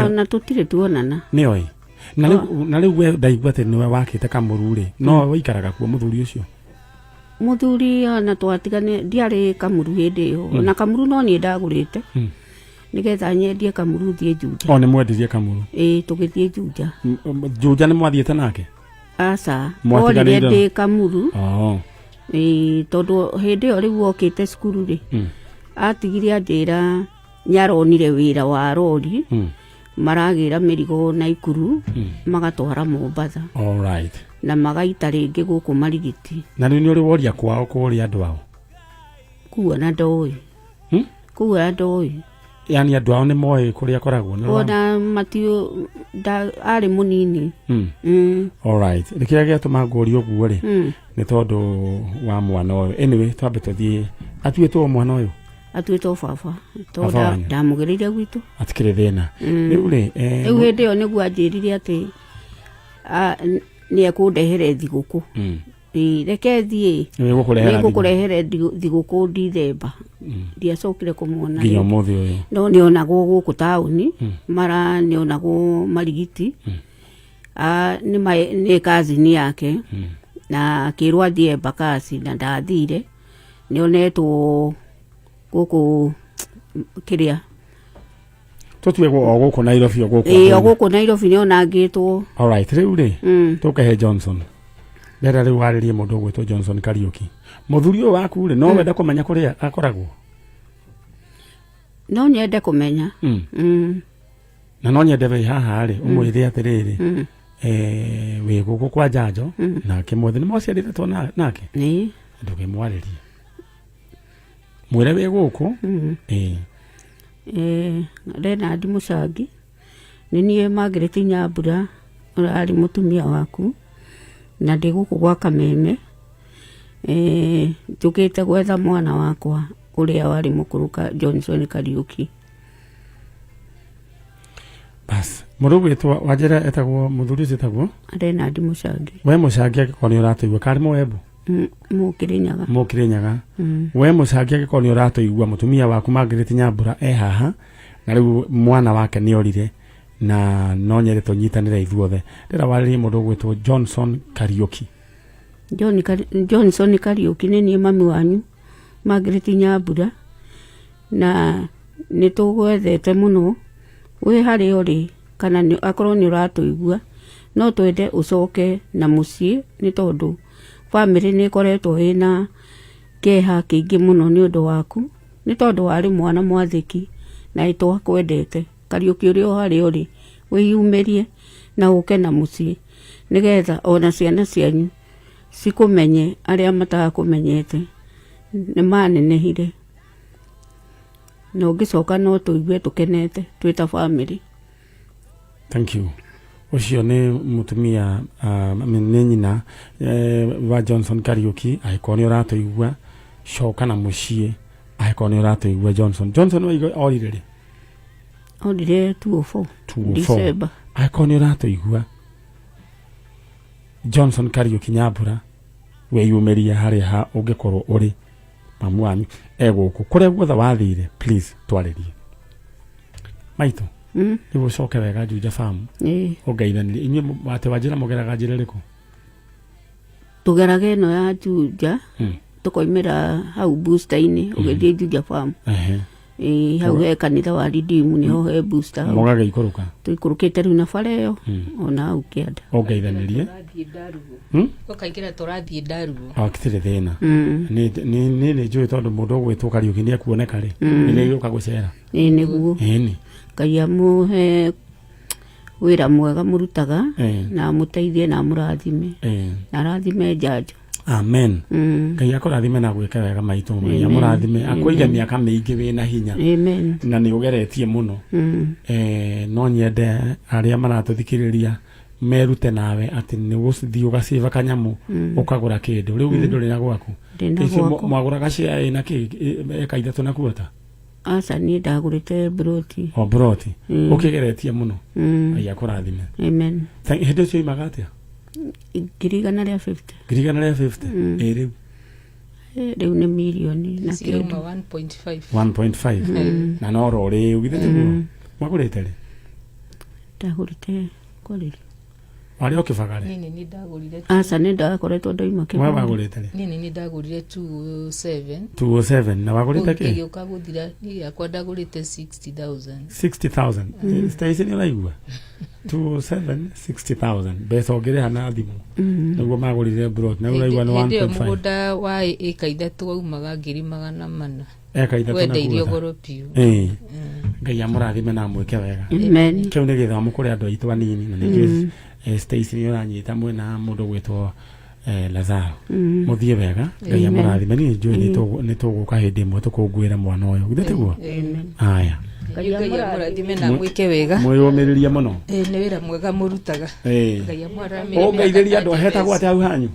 na tũtirĩ tuonana nĩoĩ na rĩu we ndaigua atĩ nĩwe wakĩte Kamũru rĩ no wĩikaraga kuo mũthuri ũcio muthuri na twatigane ndiarĩ Kamũru hĩndĩ ĩyo na Kamũru no niĩ ndagũrĩte nĩgetha nyendie Kamũru thiĩ Juja nĩ mwendirie Kamũru tũgĩthiĩ Juja Juja nĩ mwathiĩte nake aca orire ndĩ Kamũru tondũ hĩndĩ ĩyo rĩu okĩte cukuru rĩ atigire anjĩra nĩaronire wĩra wa rori maragĩra mĩrigo Naikuru magatwara Mombatha na magaita rĩngĩ gũkũ Marigiti na rĩu nĩ ũrĩ woria kwao kũrĩa andũ ao kuona ndoĩ yani andũ ao nĩ moĩ kũrĩa akoragwo ona Matthew arĩ mũnini nĩ kĩrĩa gĩatũma ngũũrie ũguo rĩ nĩ tondũ wa mwana ũyũ anyway twambe tũthiĩ atuĩtwo mwana ũyũ atuĩtwo baba tondũ ndamũgĩrĩire gwitũ atikĩrĩ thĩna rĩu rĩ rĩu hĩndĩ ĩyo nĩguo anjĩrire atĩ nĩ ekũndehere thigũkũ reke thiĩ nĩgũkũrehere thigũkũ Ndithemba ndiacokire kũmuona nginya mũthĩ ũyũ no nĩonagwo gũkũ taũni nĩonagwo Marigiti nĩ kazini yake na akĩrwo athiĩ Embakasi na ndathire nĩonetwo gũkũ kĩrĩa tũtuĩgwo o gũkũ Nairobi o gũkũ Nairobi nĩonangĩtwo. Alright, rĩu rĩ tũkahe Johnson ndĩra rĩu warĩrie mũndũ ũgwĩtwo Johnson Kariuki mũthuri ũyũ waku rĩ no wenda kũmenya kũrĩa akoragwo? No nyende kũmenya na no nyende wĩ haha rĩ ũmwĩre atĩrĩrĩ wĩ gũkũ kwa Njanjo nake mwothe nĩ mwaciarĩtwo nake ndũkĩmwarĩrie mwĩre wĩ gũkũ Renard Mũcangi nĩ niĩ Margaret Nyambura ũrarĩ mũtumia waku na ndĩ gũkũ gwa Kameme njũkĩte gwetha mwana wakwa ũrĩa warĩ mũkũrũ Johnson Kariuki. Bas mũndũ gwĩtwo Wanjĩra etagwo mũthuri ũcio etagwo Renard Mũcangi. We Mũcangi angĩkorwo nĩ ũratũigua karĩ Mũembu Mũkĩrĩnyaga we Mũcangi angĩkorwo nĩ ũratũigua mũtumia waku Margaret Nyambura haha na rĩu mwana wake nĩ orire na no nyende tũnyitanĩre ithuothe ndĩra warĩrie mũndũ gwĩtwo Johnson Kariuki. Johnson Kariuki nĩ niĩ mami wanyu Margaret Nyambura na nĩ tũgwethete mũno wĩ harĩa ũrĩ kana akorwo nĩ ũratũigua no twende ũcoke na mũciĩ nĩ tondũ family nĩ ĩkoretwo ĩna kĩeha kĩingĩ mũno nĩ ũndũ waku nĩ tondũ warĩ mwana mwathĩki na nĩtwakwendete. Kariuki ũrĩa harĩa ũrĩ wĩyumĩrie na ũke na mũciĩ nĩgetha ona ciana cianyu cikũmenye arĩa matakũmenyete nĩ manenehire na ũngĩcoka no tũigue tũkenete twĩ ta family. Thank you. Ucio nĩ mũtumia nĩ nyina wa Johnson Kariuki angĩkorwo nĩ ũratũigua coka na mũciĩ angĩkorwo nĩ ũratũigua Johnson orire rĩ? Orire 204 December. Angĩkorwo nĩ ũratũigua Johnson Kariuki Nyambura wĩyumĩrie harĩa ũngĩkorwo ũrĩ mamu wanyu gũkũ kũrĩa guothe wathire please twarĩrie maitũ nĩ gũcoke wega Juja Farm ũngeithanĩrie inyuĩ atĩ Wanjĩra mũgeraga njĩra ĩrĩkũ? Tũgeraga ĩno ya Juja tũkoimĩra hau booster-inĩ ũgĩthiĩ Juja Farm hau he kanitha wa Redeem nĩho he booster hau mũgagĩikũrũka tũikũrũkĩte rĩu na bara ĩyo ona hau kĩanda ũngeithanĩrie ũkaingĩra tũrathiĩ Ndarugu gũtirĩ thĩna nĩ njũĩ tondũ mũndũ ũgwĩtwo Kariuki nĩ ekuoneka rĩ nĩ gĩũka gũcera nĩguo Ngai amũhe wĩra mwega mũrutaga na mũteithie na mũrathime na arathime Njanjo. Amen. Ngai akũrathime na gwĩka wega maitũ Ngai amũrathime akũige mĩaka mĩingĩ wĩna hinya na nĩ ũgeretie mũno no nyende arĩa maratũthikĩrĩria merute nawe atĩ nĩ gũthiĩ ũgaciva kanyamũ ũkagũra kĩndũ rĩu githĩ ndũrĩ na gwaku mwagũraga cia na kĩ eka 3 na kuota aca niĩ ndagũrĩte broti ũkĩgeretie mũno Ngai akũrathime. Amen. Hĩndĩ ũcio imaga atĩa? 150. Rĩu nĩ mirioni na kĩndũ 1.5 na no rĩu githĩ tiguo mwagũrĩte rĩ? Ndagũrĩte kwarĩrĩ Wari okifagare. Nini ndagurire. Asa ni ndakoretwo ndoima ke. Wa bagurite ri. Nini ndagurire 207. 207 na bagurite ke. Ngiyo kaguthira ni yakwa ndagurite 60,000. 60,000. Station ila igwa. 207 60,000. Besa ogere hana thimu. Niguo magurire brot na uraigwa no 1.5. Ndio mugoda wa eka 3 aumaga 400. Eka 3 na wenda irio goro piu. Ngai amurathime na mweke wega. Amen. Kiu ni githomo kuri andu aitu anini na ni Stacy ni uranyita mwena mundu gwitwo Lazaro. Muthie wega Ngai amurathime ni njui ni tuguka hindi imwe tukungwira mwana uyu githitiguo. Aya. Ngai amurathime na mweke wega. Mwiyumiriria muno. Ni wira mwega murutaga. Ngai amurathime. O ngeithĩria andu ahetagwo ati au hanyu.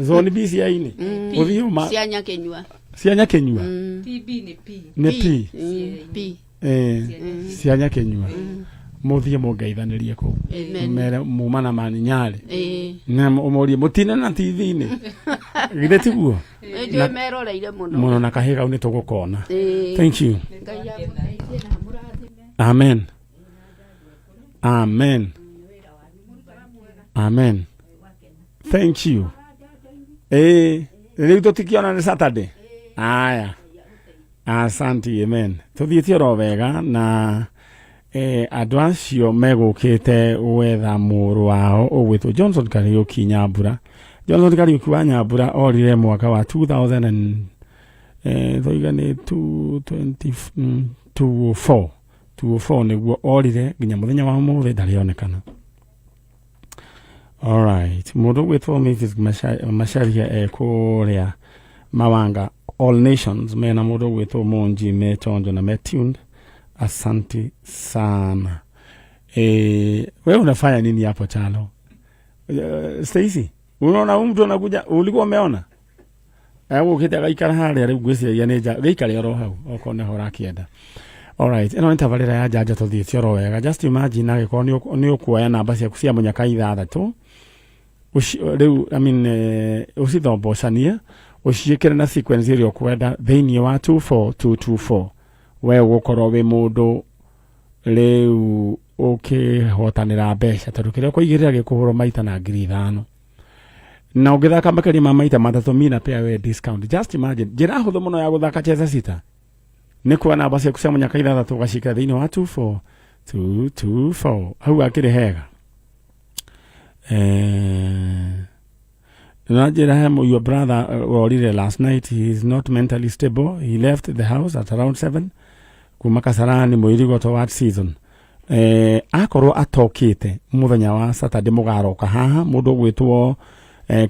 Zone B cia ini. Uthio ma. Cianya kenyua. Cianya kenyua. PB ni P. Ni P. P. Cianya kenyua. muthie mungeithanirie ku mere mumana mani nyari na umurie mutina na TV-ini githe tiguo ndio meroreire muno na kahiga uni tugukona. Thank you. Amen. Amen. Amen. Thank you. Riu tutikiona ni Saturday. Aya. Asante. Amen. Tuthiĩtie ro wega na andũ acio megũkĩte wetha mũrũ wao ũgwĩtwo Johnson Kariuki Nyambura. Johnson Kariuki wa Nyambura orire mwaka wa 2024 nĩguo orire nginya mũthenya wa mũthĩ ndarĩonekana. Alright, mũndũ ũgwĩtwo Mrs. Macharia kũrĩa Mawanga All Nations mena mũndũ ũgwĩtwo Monji mechonjo na metuned. Asante sana. Wewe unafanya nini hapo chalo? Stacy, unaona mtu anakuja ulikuwa umeona? Ukitaka ikara hali rĩu gwĩciria nĩ gĩikare oro hau okone hora kienda. Alright, eno ntabarĩra ya jaja tuthiĩtie oro wega. Just imagine agĩkorwo nĩ ũkuoya namba ciaku cia mũnyaka 6 rĩu ũcithombocanie ũciĩkĩre na sequence ĩrĩa ũkwenda thĩinĩ wa 24224. we gukorwo wi mundu riu ukihotanira mbeca tondu kiria kuigirira gikuhurwo maita na 5,000 na ungithaka makari ma maita 3 mina pia we discount. Just imagine njira huthu muno ya guthaka cheza sita ni kuona namba ciaku cia munyaka 6 ugacika thiini wa 24224 hau akiri hega. Your brother orire last night. He is not mentally stable. He left the house at around 7 kuma Kasarani muirigo to what season. Akorwo atokite muthenya wa Saturday mugaroka haha mundu gwitwo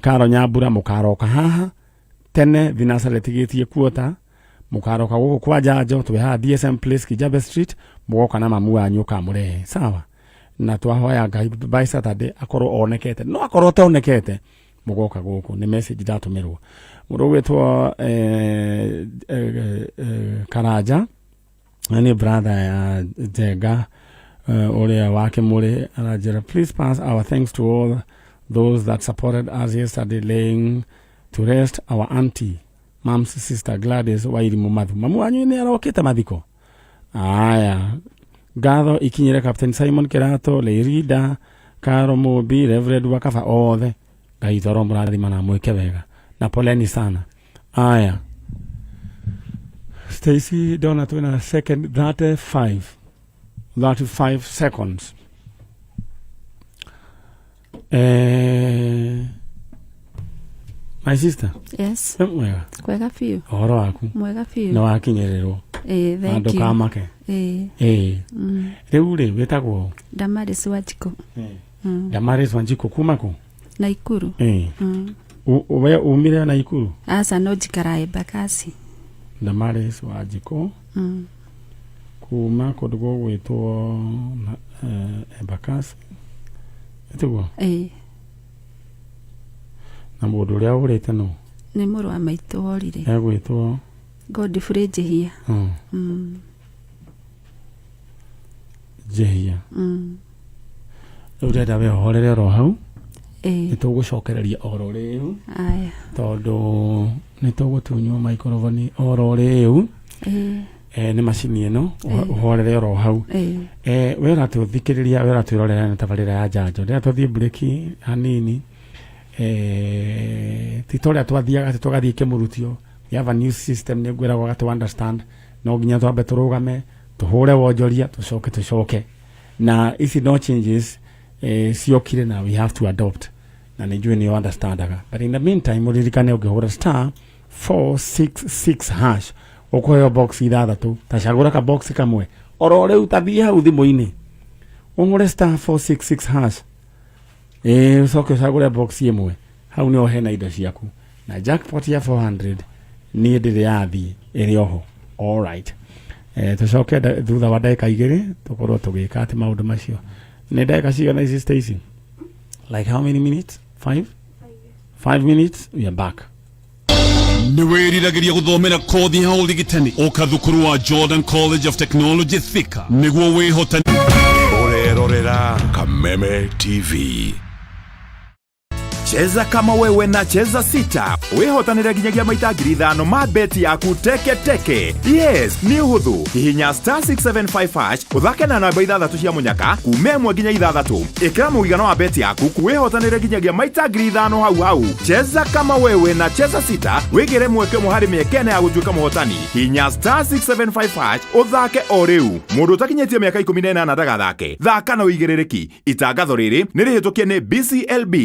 Karo Nyambura mukaroka haha tene vinasale tigitie kuota mukaroka guku kwa jajo twe ha DSM Place Kijabe Street mugoka na mamu wanyu kamure sawa na twahoya Ngai by Saturday akorwo onekete no akorwo tonekete mugoka guku ni message datumirwo mundu gwitwo Karaja ani brother ya Jega Orea wake mure anajira. Please pass our thanks to all those that supported us yesterday, laying to rest our auntie mom's sister Gladys Wairi Mumathu. Mamu wanyu ni aroketa mathiko. Aya gatho ikinyire Captain Simon Kerato, Leirida Karo Mobi, Reverend Wakafa othe gaitoro murathima na mweke wega na poleni sana. Aya Stacy Donna twina second 35 seconds. My sister. Yes. Mwega. Kwega fiu. Oro waku. Mwega fiu. Na wakinyererwo. Thank you. Ando kamake. Riu ri wetagwo Damaris Wanjiko. Damaris Wanjiko kumako. Naikuru. We umire Naikuru. Asa no jikara Embakasi. Damaris Wanjiko. Kuma kodgo gwitwo Embakasi. Etugwo. Na mundu uria urite no ni muru wa maitu orire egwitwo Godfrey Jehia. Jehia. Urenda we horere ro hau nitugucokereria oro riu aya tondu nitugutunywa microphone oro riu ni machine eno horere oro hau we ratuthikiriria we ratwirorera na tabarira ya janjo ndia tuthie break hanini titoria twathiaga tugathie kimurutio. We have a new system ni gwira gwa to understand no ginya twambe turugame tuhure wonjoria tucoke na if no changes siokire na we have to adopt na nijue ni understandaga but in the meantime uririkane ungihura *466# ukoyo box ithathatu tacagura ka box kamwe oro riu tathie hau thimu-ini ungure *466# ucoke ucagure box imwe hau ni ohe na indo ciaku na jackpot ya 400 ni ndire yathi iri oho. All right, tucoke thutha wa ndagika 2 tukorwo tugika ati maundu macio ni ndagika cigana ici Stacy? Like how many minutes? 5 minutes. We are back. Ni wiriragiria guthomera kothi ya uligitani o kathukuru wa Jordan College of Technology Thika niguo wihotani Kameme TV. Cheza kama wewe na cheza sita. Wehotanire ginyagia maita 5,000 ma beti yaku teke teke. Yes, ni uhuthu. Hihinya *675# uthake na namba 6 cia munyaka kume mwe ginya 6. Ikira muigano wa beti yaku kuwehotanire ginyagia maita 5,000 hau hau. Cheza kama wewe na cheza sita. Wigire mweke muhari miekene ya gutuika muhotani. Hihinya *675# uthake o riu. Mundu utakinyetie miaka 18 ndagathake. Thaka na uigirereki. Itangatho riri ni rihitukie ni BCLB.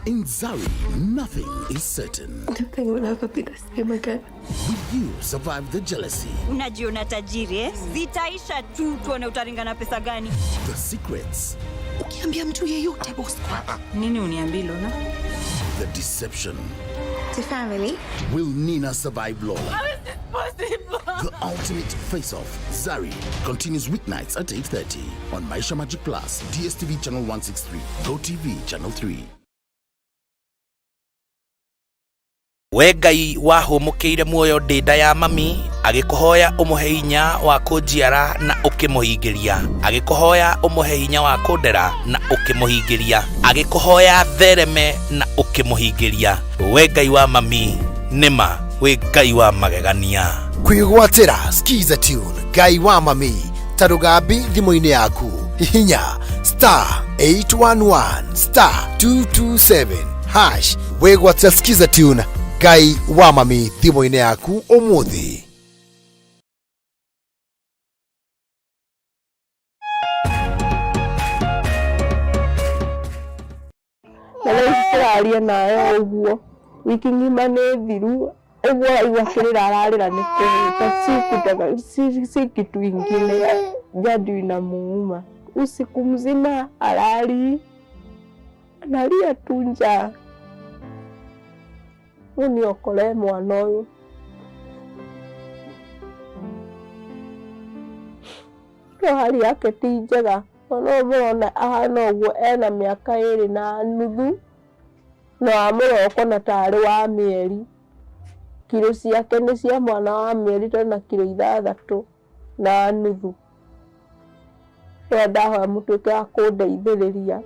In Zari, nothing is certain. I don't think we'll ever be the same again. Will you survive the jealousy? Unajiona tajiri, eh? Zitaisha tu tuone utaringana pesa gani. The secrets. Ukiambia mtu yeyote boss. Nini uniambia Lona? The deception. To family. Will Nina survive Lola? How is this possible? The ultimate face-off. Zari continues weeknights at 8:30 on Maisha Magic Plus, DSTV channel 163, GoTV channel 3. We Ngai wahumukiire muoyo ndinda ya mami agikuhoya umuhe hinya wa kunjiara na ukimuhingiria agikuhoya umuhe hinya wa kundera na ukimuhingiria agikuhoya thereme na ukimuhingiria we Ngai wa mami nima we Ngai wa magegania kwigwatira skiza tune Ngai wa mami tarugambi thimu-ini yaku hihinya *811 *227# wegwatira skiza tune Ngai wa mami thimu-ini yaku umuthi. Nararia nayo uguo wiki ngima ni thiru uguo aigua kirira ararira ni kuhuta si kitu ingine jadi inamuuma usiku mzima analia tu njaa. Uniokole mwana uyu no hali yake ti njega ono mwana ahana uguo ena miaka 2.5 na amuroko na tari wa mieri kilo ciake ni cia mwana wa mieri na kilo 6.5 no ndahoya mutuike wa kundeithiriria.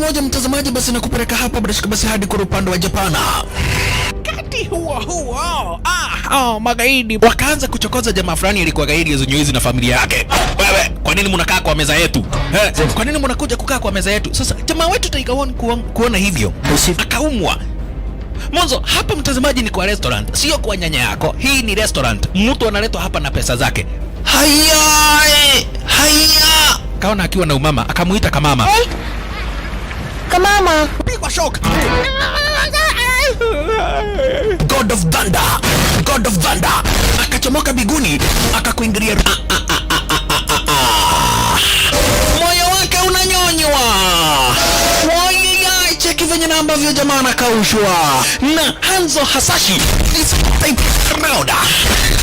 Moja mtazamaji, basi nakupeleka hapa basi hadi kwa upande wa Japana. Kati huo magaidi wakaanza kuchokoza jamaa fulani alikuwa gaidi Zunyoizi na familia yake. Wewe, kwa nini mnakaa kwa meza yetu? Kwa nini mnakuja kukaa kwa meza yetu? Sasa jamaa wetu taikaona kuona hivyo akaumwa. Mwanzo hapa mtazamaji ni kwa restaurant, sio kwa nyanya yako. Hii ni restaurant. Mtu analetwa hapa na pesa zake. Haya! Kaona akiwa na umama, akamuita kamama. Kamama pigwa shock. God of Thunder akachomoka biguni akakuingilia. Moyo wake unanyonywa. Cheki venye na ambavyo jamaa anakaushwa na Hanzo Hasashi.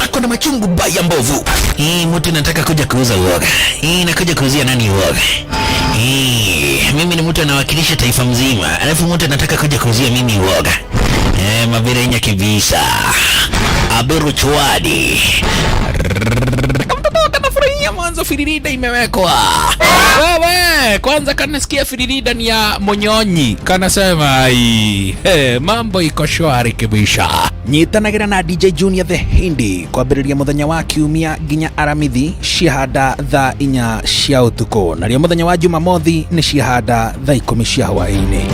Ako na machungu baya mbovu. Mtu nataka kuja kuuza uoga. Nakuja kuuzia nani uoga? Mimi ni mtu anawakilisha taifa mzima. Alafu mtu anataka kuja kuuzia mimi uoga. Mabira nya kibisa. Abiru chwadi. Kama furahia. ya mwanzo firirida imewekwa. Wewe kwanza kanasikia firirida ni ya Munyonyi, kanasema mambo iko shwari kabisa. Nyitanagira na DJ Junior the Hindi kwambĩrĩria muthenya wa kiumia nginya aramithi ciahanda thaa 4 cia utuko, nario muthenya wa Jumamothi ni ciahanda thaa 10 cia hwaĩ-inĩ.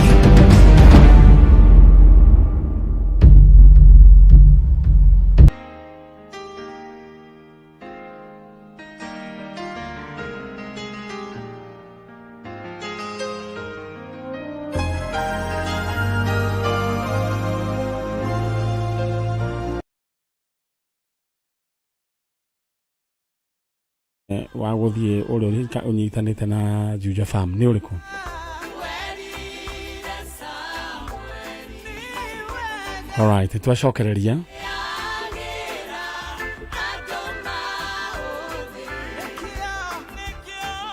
wa guthie urio unyitanite na Juja Farm ni uriku? Alright, twacokereria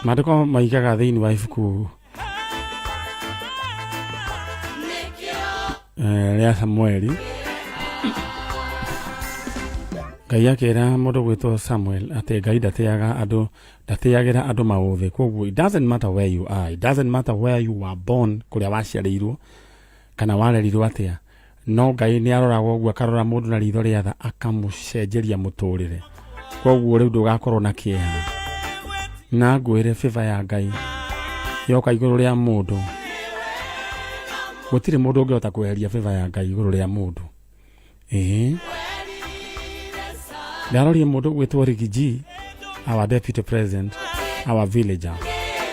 maandiko maigaga thiini wa ibuku ria Samueli. Ngai akera mundu gwitwo Samuel ate Ngai ndateagira andu mauthi. Koguo it doesn't matter where you are, it doesn't matter where you were born, kuria waciarirwo kana warerirwo atia, no Ngai ni aroraga uguo akarora mundu na ritho ria tha akamucenjeria muturire. Koguo riu ndugakorwo na kieha, na ngwire favor ya Ngai yoka iguru ria mundu. Gutire mundu ungiota kweheria favor ya Ngai iguru ria mundu. Ndarorie mundu gwitwo Rigiji, our deputy president, our villager,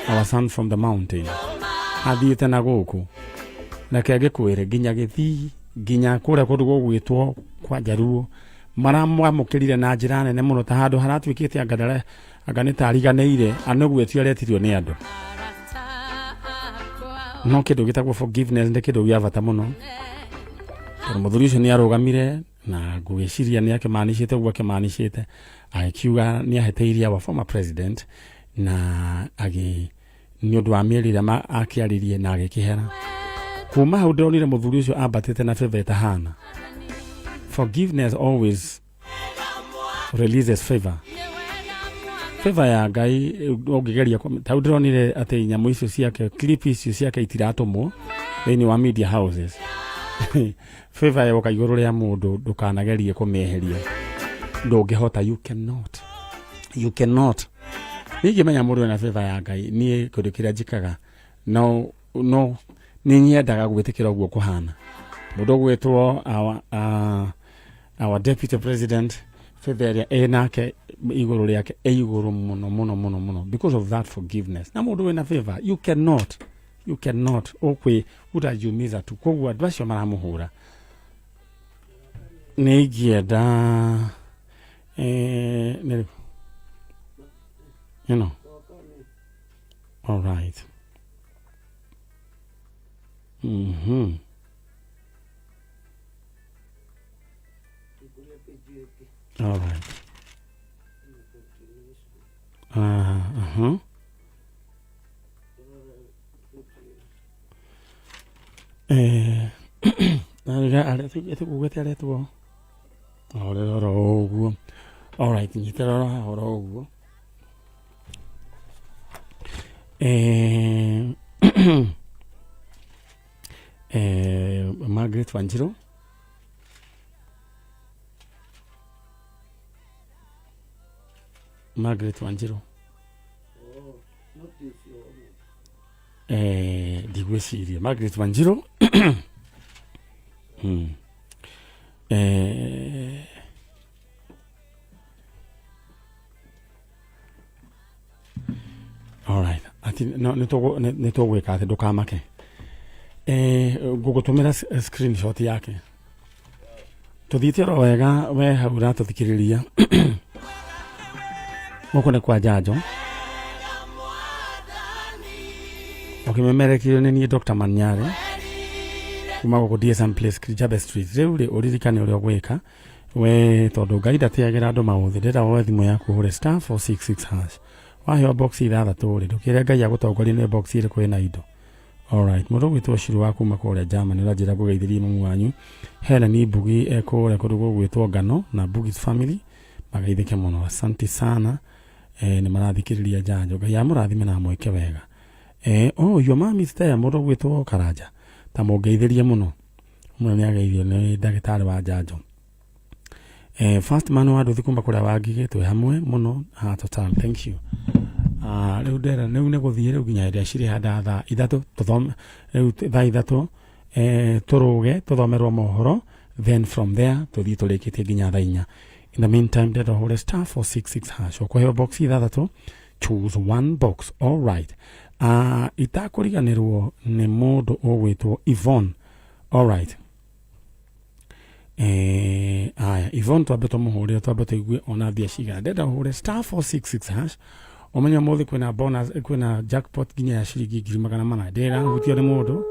our son from the mountain, athiite na guku na kege kwire ginya githi ginya kuria kundu gwitwo kwa Jaruo maramwamukirire na njira nene muno, ta handu haratwikite aganita ariganeire anogwetio aretirio ni andu. No kindu gitagwo forgiveness ndi kindu gia bata muno. Muthuri ucio ni arugamire na gwiciria ni akimanishite uguo akimanishite akiuga ni aheteiria wa former president na ni undu wa mierire akiaririe na agikihera. Kuma hau ndonire muthuri ucio ambatite na favor tahana. Forgiveness always releases favor. Favor ya Ngai ungigeria tau ndonire ati nyamu icio ciake clip icio ciake itiratumwo thini wa media houses. Favor yoka iguru ria mundu ndukanagerie kumieheria, ndungihota. You cannot nige menya mundu na favor ya Ngai nie kundu kiria njikaga no ni nyendaga gwitikira uguo kuhana mundu gwitwo our deputy president. Favor ya enake iguru riake iguru muno because of that forgiveness. Na mundu wina favor you cannot okwe utajumiza tu. Koguo andu acio maramuhura ni gienda you know. All right. All right. All right, Margaret Wanjiru. Digwesiria Margaret Wanjiru. All right. Ati no nitogweka ati ndukamake. Gugutumira screenshot yake. Tuthite ro wega we haura tuthikiriria. Mukone kwa jajo. Okimemerekire ni Dr. Manyare. Kuma go DSM Place Kijabe Street. Reure uririkane uri ogweka we tondu Ngai ndateagira andu mauthi ndira wo thimu yaku hure *466#. Waheo box ithathatũ rĩ ndũkĩre Ngai agũtongorie nĩ box ĩrĩ kwĩna indo. Alright, mũndũ gwĩtwo Shiro wa kuma kũrĩa Germany ũranjĩra kũgeithĩrie mamu wanyu Helen Mbugi ekũrĩa kũndũ gwĩtwo Ngano na Mbugi's family magaithĩke mũno. Asante sana. nĩ marathikĩrĩria njanjo. Ngai amũrathime na mweke wega. Your mom is there, mũndũ gwĩtwo Karanja, ta mũngeithĩrie mũno. Mũno nĩ ageithio nĩ ndagĩtarĩ wa njanjo. First man wa nduthi kuma kũrĩa wangigĩtwe hamwe mũno total, thank you. Rĩu ndera rĩu nĩ gũthiĩ rĩu nginya hĩndĩ cirĩ handa thaa ithatũ tũthome rĩu thaa ithatũ tũrũge tũthomerwo mohoro, then from there tũthiĩ tũrĩkĩtie nginya thaa inya. In the meantime, ndĩrenda ũhũre star 466 hash ũkũheo box ithathatũ, choose one box. All right. Itakũriganĩrwo nĩ mũndũ ũgwĩtwo Yvonne. All right. Yvonne twambe tũmũhũrĩre, twambe tũigue ona mbia cigana. Ndĩrenda ũhũre star 466 hash ũmenye mũthĩ kwĩna bonus, kwĩna jackpot nginya ya ciringi 400,000. Ndĩrenda hutio nĩ mũndũ,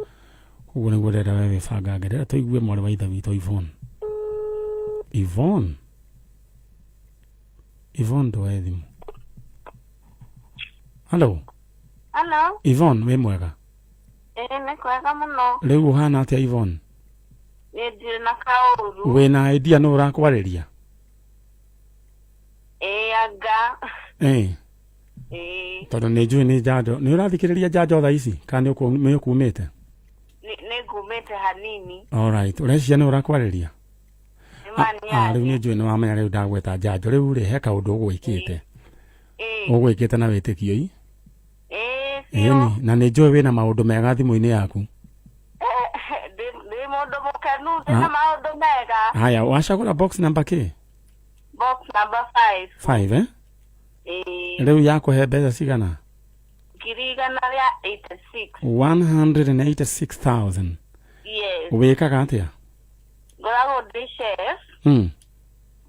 koguo nĩguo ndĩrenda wewe banga. Ndĩrenda tũigue mwarĩ wa ithe witũ Yvonne. Yvonne ndoe thimũ. Hello. Hello. Yvonne wĩ mwega? Nĩ kwega mũno. Rĩu ũhana atĩa Yvonne? Ndirĩ na kaũru. Wĩna idea nũ ũrakwarĩria? Anga. Tondũ nĩ njũĩ nĩ njanjo. Nĩ ũrathikĩrĩria njanjo thaa ici? Kana nĩ ũkumĩte? Nĩ ngumĩte hanini. All right. Ũreciria nĩ ũrakwarĩria? Rĩu nĩ njũĩ nĩ wamenya rĩu ndagweta njanjo. Rĩu rĩ he kaũndũ ũgwĩkĩte. Ũgwĩkĩte na wĩtĩkio ii? Na nĩ njũĩ wĩna maũndũ mega thimũ-inĩ yaku. Ndĩ mũndũ mũkenu, ndĩna maũndũ mega. Haya, wacagũra box number kĩ? Box number 5. 5 Rĩu yakũhe mbeca cigana? 186,000. Yes. Wĩkaga atĩa? Ngoragwo ndĩ chef.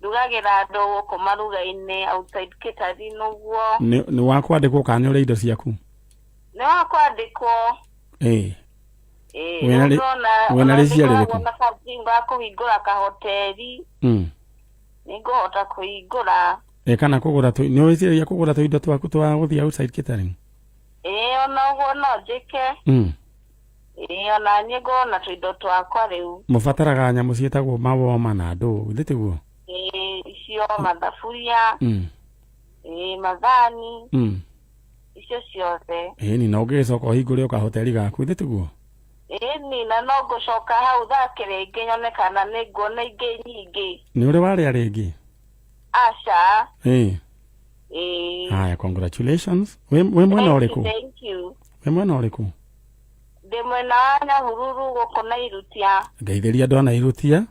Ndugagĩra andũ gũkũ maruga-inĩ outside catering ũguo. Nĩ wakwandĩkwo kana ũrĩa indo ciaku? Nĩ wakwandĩkwo. Wĩna rĩcia rĩrĩkũ? Na something ba kũhingũra kahoteri. Nĩngũhota kũhingũra. Kana kũgũra nĩ wĩciragia kũgũra tũindo twaku twa gũthiĩ outside catering? Ona ũguo no njĩke. Ona niĩ ngona tũindo twakwa rĩu. Mũbataraga nyamũ ciĩtagwo mawoma na ndũ, ithĩ tiguo? Icio mathaburia. Mathani. Icio ciothe. Ni na ũngĩcoka ũhingũre ũkahoteri gaku, ithĩ tiguo? Na no ngũcoka hau thake rĩngĩ nyone kana nĩ nguona ingĩ nyingĩ. Nĩ ũrĩ warĩa rĩngĩ? Aca. Haya, congratulations. We mwena ũrĩkũ? Thank you. We mwena ũrĩkũ? Ndĩ mwena wa Nyahururu gũkũ Nairutia. Ngeithĩria andũ a Nairutia.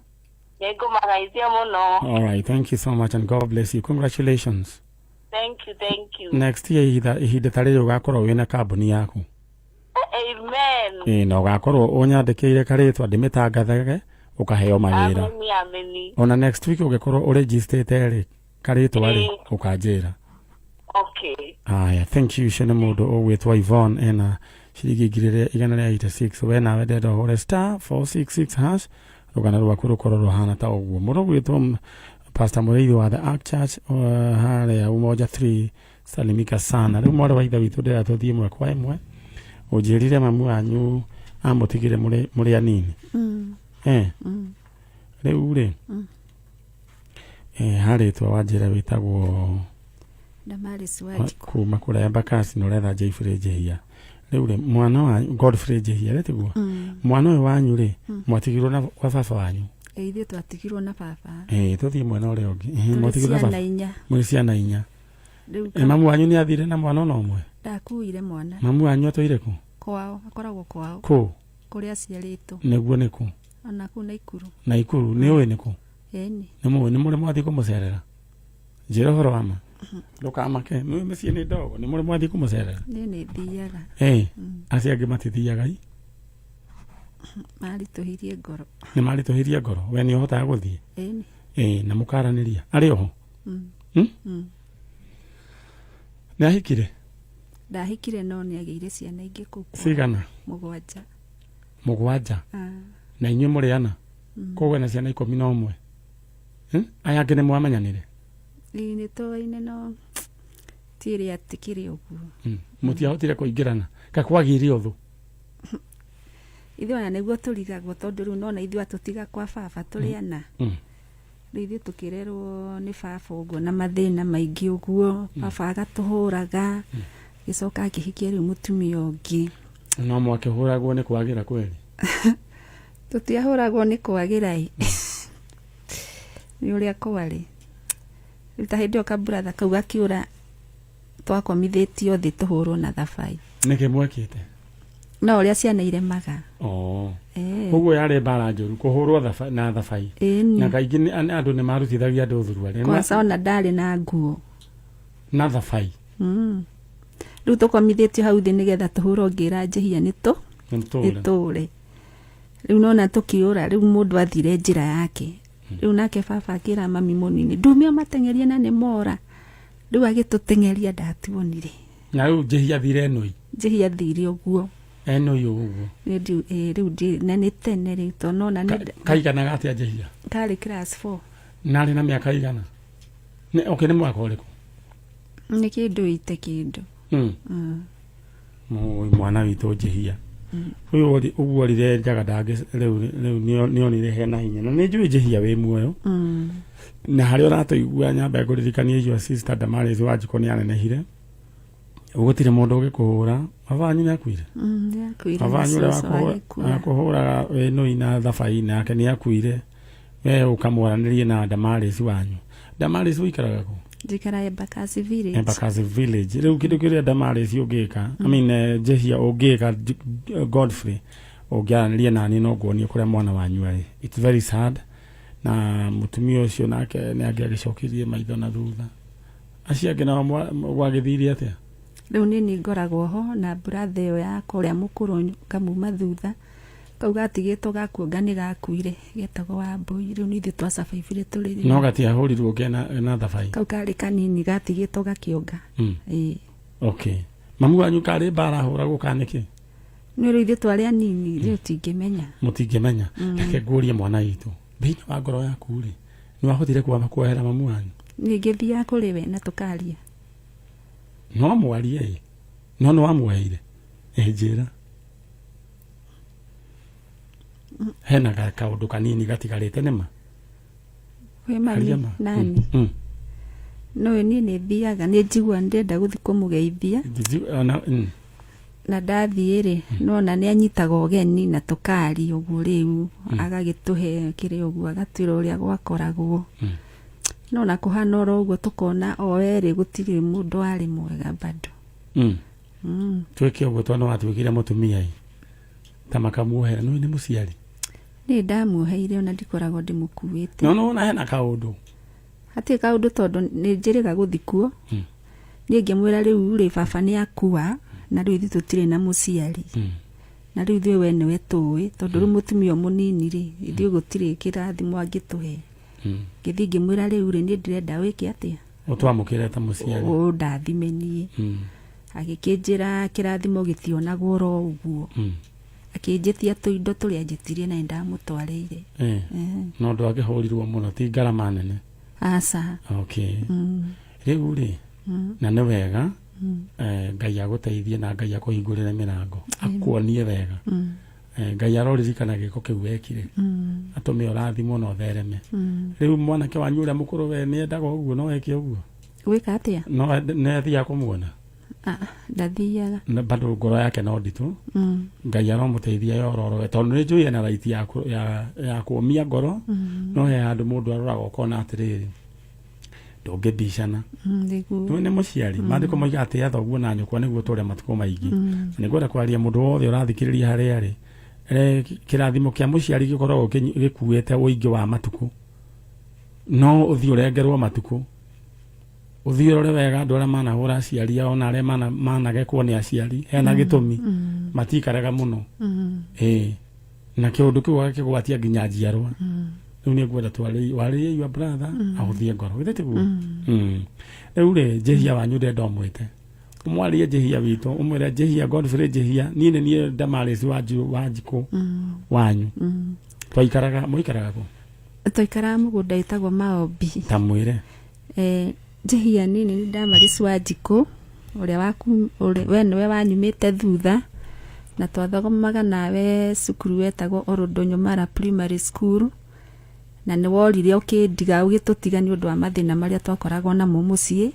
Nĩngũmageithia mũno. All right, thank you so much and God bless you. Congratulations. Thank you. Next year ihinda ta rĩrĩ ũgakorwo wĩna kambuni yaku. Amen. Na ũgakorwo ũnyandĩkĩire karĩtwa ndĩmĩtangathage ũkaheo mawĩra. Ona next week ũgĩkorwo ũregistete rĩ karĩtwa rĩ ũkanjĩra. Okay. Haya, thank you Shane mũndũ ũgwĩtwo Yvonne ena ciringi 186. We nawe ndenda ũhũre star 466 hash rũgana rwaku rũkorwo rũhana ta ũguo. Mũndũ ũgwĩtwo Pastor Mũrĩithi wa the Ark Church harĩa Umoja 3 salimika sana. Rĩu mwarĩ wa ithe witũ ndĩra tũthiĩ ĩmwe kwa ĩmwe ũnjĩrire mamu wanyu amũtigire mũrĩ anini. Rĩu rĩ harĩtwa wanjĩra wĩtagwo Damaris Wanjiku kuma kũrĩa Embakasi na ũretha Jayfrey Njehia. Rĩu rĩ mwana wa Godfrey Njehia rĩ tiguo mwana ũyũ wanyu rĩ mwatigirwo na kwa baba wanyu? Ithuĩ twatigirwo na baba. Tũthiĩ mwena ũrĩa ũngĩ. Mwatigirwo na baba? Mũrĩ ciana inya. Mamu wanyu nĩ athire na mwana ũmwe? Ndakuire mwana. Mamu wanyu atũire kũ? Kwao, akoragwo kwao. Kũ? Kũrĩa aciarĩtwo. Nĩguo nĩ kũ? Ona kũu Naikuru. Naikuru nĩ ũĩ nĩ kũ? Nĩ mũrĩ mwathiĩ kũmũcerera? Njĩra ũhoro wa ma. Ndũkamake, nĩ mĩciĩ nĩ ndogo, nĩ mũrĩ mwathiĩ kũmũcerera? Nĩ thiaga. Acio angĩ matithiaga i? Maritũhirie ngoro. Nĩ maritũhirie ngoro? We nĩ ũhotaga gũthiĩ? Na mũkaranĩria? Arĩ oho? Nĩ ahikire? Ndahikire no nĩ agĩire ciana ingĩ kũu. Cigana? 7. 7? Na inyuĩ mũrĩ ana? Koguo na ciana 11? Aya angĩ nĩ mwamenyanire? Nĩ tũwaine no tirĩ atikire ũguo. Mũtiahotire kũingĩrana? Kakwagire ũthũ? Ithuĩ ona nĩguo tũrigagwo tondũ rĩu nona ithuĩ atũtiga kwa baba tũrĩ ana. Rithi tukirerwo ni baba uguo na mathina maingi uguo baba agatuhuraga gicoka akihikia riu mutumia ungi no mwakihuragwo ni kwagira kweli tutiahuragwo ni kwagira ni uria kwari ta hindi oka brother kau gakiura twakomithitio thi tuhurwo na thabai niki mwekite no uria ciana iremaga uguo yari bara njuru kuhurwo na thabai na kaingi andu ni marutithagia andu thurua kwa saona ndari na nguo na thabai riu tukomithitio hau thi nigetha tuhurwo ngira njihia niture riu nona tukiura riu mundu athire njira yake riu nake baba akira mami munini ndumio matengerie na ni mora riu agitutengeria ndatuonire na riu njihia thire noi njihia thire uguo noi uguo riu na ni tene riu to nona ni kaigana gatia njihia kari class 4 nari na miaka igana ni ni mwaka uriku ni kindu ite kindu mwana witu njihia uyu uguo rire njaga ndange riu nionire hena hinya na ni njui njihia wi muoyo na hari uratuigua nyamba nguririkania your sister Damaris Wanjiko ni anenehire ugutire mundu ugikuhura avanyu ni akuire avanyu wa kuhura we no ina thabai nake ni akuire we ukamwaranirie na Damaris wanyu Damaris wikaraga ku jikara Embakasi village Embakasi village riu kindu kiria Damaris ugika I mean njihia ugika Godfrey ugiaranirie nani no nguonie kuria mwana wanyu ari it's very sad na mutumia ucio nake ni angiagicokirie maitho na thutha aciange na gwagithirie atia riu nini ngoragwo ho na brother yo yakwa uria mukuru kamuma thutha kau gatigitwo gakuonga ni gakuire getagwo Wambui riu nithi twacabaibire turiri no gatiahurirwo na thabai kau kari kanini gatigitwo gakionga okay mamu wanyu kari bara huragwo kaniki ni riu ithi twari anini riu tingimenya mutingimenya reke ngurie mwana witu thiini wa ngoro yaku ri ni wahotire kuohera mamu wanyu ningithia kuri we na tukaria no mwarie no wamweire njira hena kaundu kanini gatigarite nima we mami nani no ni thiaga ni njigua ndenda guthi kumugeithia na ndathiire nona ni anyitaga ugeni na tukari uguo riu agagituhe kiri uguo agatwira uria gwakoragwo nona kuhana oro uguo tukona o eri gutiri mundu ari mwega bado tweke uguo twana watwikire mutumia ta makamuohera no ni muciari ni ndamuoheire ona ndikoragwo ndimukuite no na hena kaundu hati kaundu tondu ni njiriga guthikuo ni ngimwira riu ri baba ni akua na riu ithi tutire na muciari na riu ithuĩ we niwe tũĩ tondũ rĩu mũtumia mũnini rĩ ithuĩ gũtirĩ kĩrathimo angĩtũhe ngĩthiĩ ngĩmwĩra rĩu rĩ niĩ ndĩrenda wĩke atĩa ũtwamũkĩre ta mũciari ũndathime niĩ agĩkĩnjĩra kĩrathimo gĩtionagwo oro ũguo akĩnjĩtia tũindo tũrĩa njĩtirie na ndamũtwarĩire no ndũ akĩhũrirwo mũno ti ngarama nene aca okay rĩu rĩ na nĩ wega Ngai agũteithie na Ngai akũhingũrĩre mĩrango akuonie wega Ngai aroririkana gĩko kĩu wekire atũme ũrathimwo na ũthereme rĩu mwanake wanyu ũrĩa mũkũrũ we nĩ endaga ũguo no eke ũguo gwĩka atĩa no nĩ athiaga kũmuona ndathiaga bado ngoro yake no nditũ Ngai aromũteithia yororo tondũ nĩ njũĩ ena right ya kuomia ngoro no he handũ mũndũ aroraga ũkona atĩrĩrĩ ndũngĩbicana tũ nĩ mũciari maandĩko moiga atĩ athoguo na nyũkwa nĩguo tũrĩa matukũ maingĩ nĩngwenda kwaria mũndũ wothe ũrathikĩrĩria harĩa arĩ kĩrathimo kĩa mũciari gĩkoragwo gĩkuĩte ũingĩ wa matukũ no ũthiĩ ũrengerwo matukũ ũthiĩ ũrore wega andũ arĩa manahũra aciari ao na arĩa managekwo nĩ aciari hena gĩtũmi matikaraga mũno na kĩũndũ kĩu agakĩgwatia nginya njiarwa rĩu nĩ ngwenda warĩrie your brother ahũthie ngoro githĩ tiguo rĩu rĩ njĩhia wanyu ndenda ũmwĩte ũmwarie njĩhia witũ ũmwĩre njĩhia Godfrey njĩhia niĩ Damaris Wanjiko wanyu mũikaraga kũ twaikaraga mũgũnda ĩtagwo Maombi ta mwĩre njĩhia nini nĩ Damaris Wanjiko ũrĩa we nĩwe wanyumĩte thutha na twathogomaga nawe cukuru wetagwo Orodonyo Mara Primary School na nĩ worire ũkĩndiga ũgĩtũtiga nĩ ũndũ wa mathĩna marĩa twakoragwo namo mũciĩ,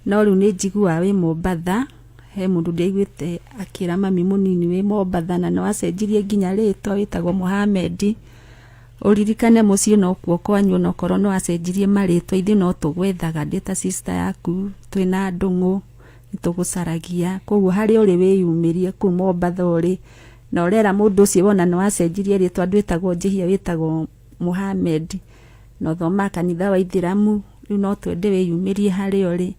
no rĩu nĩ njigua wĩ Mombatha. He mũndũ ndaiguĩte akĩra mami mũnini wĩ Mombatha na nĩwacenjirie nginya rĩtwa wĩtagwo Mohamed. Ũririkane mũciĩ no kuo kwanyu no korwo no wacenjirie marĩtwa, ithuĩ no tũgwethaga ndĩ ta sister yaku, twĩna ndũng'ũ nĩtũgũcaragia. Koguo harĩ ũrĩ wĩyumĩrie kũu Mombatha ũrĩ na ũrera mũndũ ũcio wona nĩ wacenjirie rĩtwa ndwĩtagwo Njihia wĩtagwo Mohamed, no thoma kanitha wa Ithĩramu, rĩu no twende wĩyumĩrie harĩ ũrĩ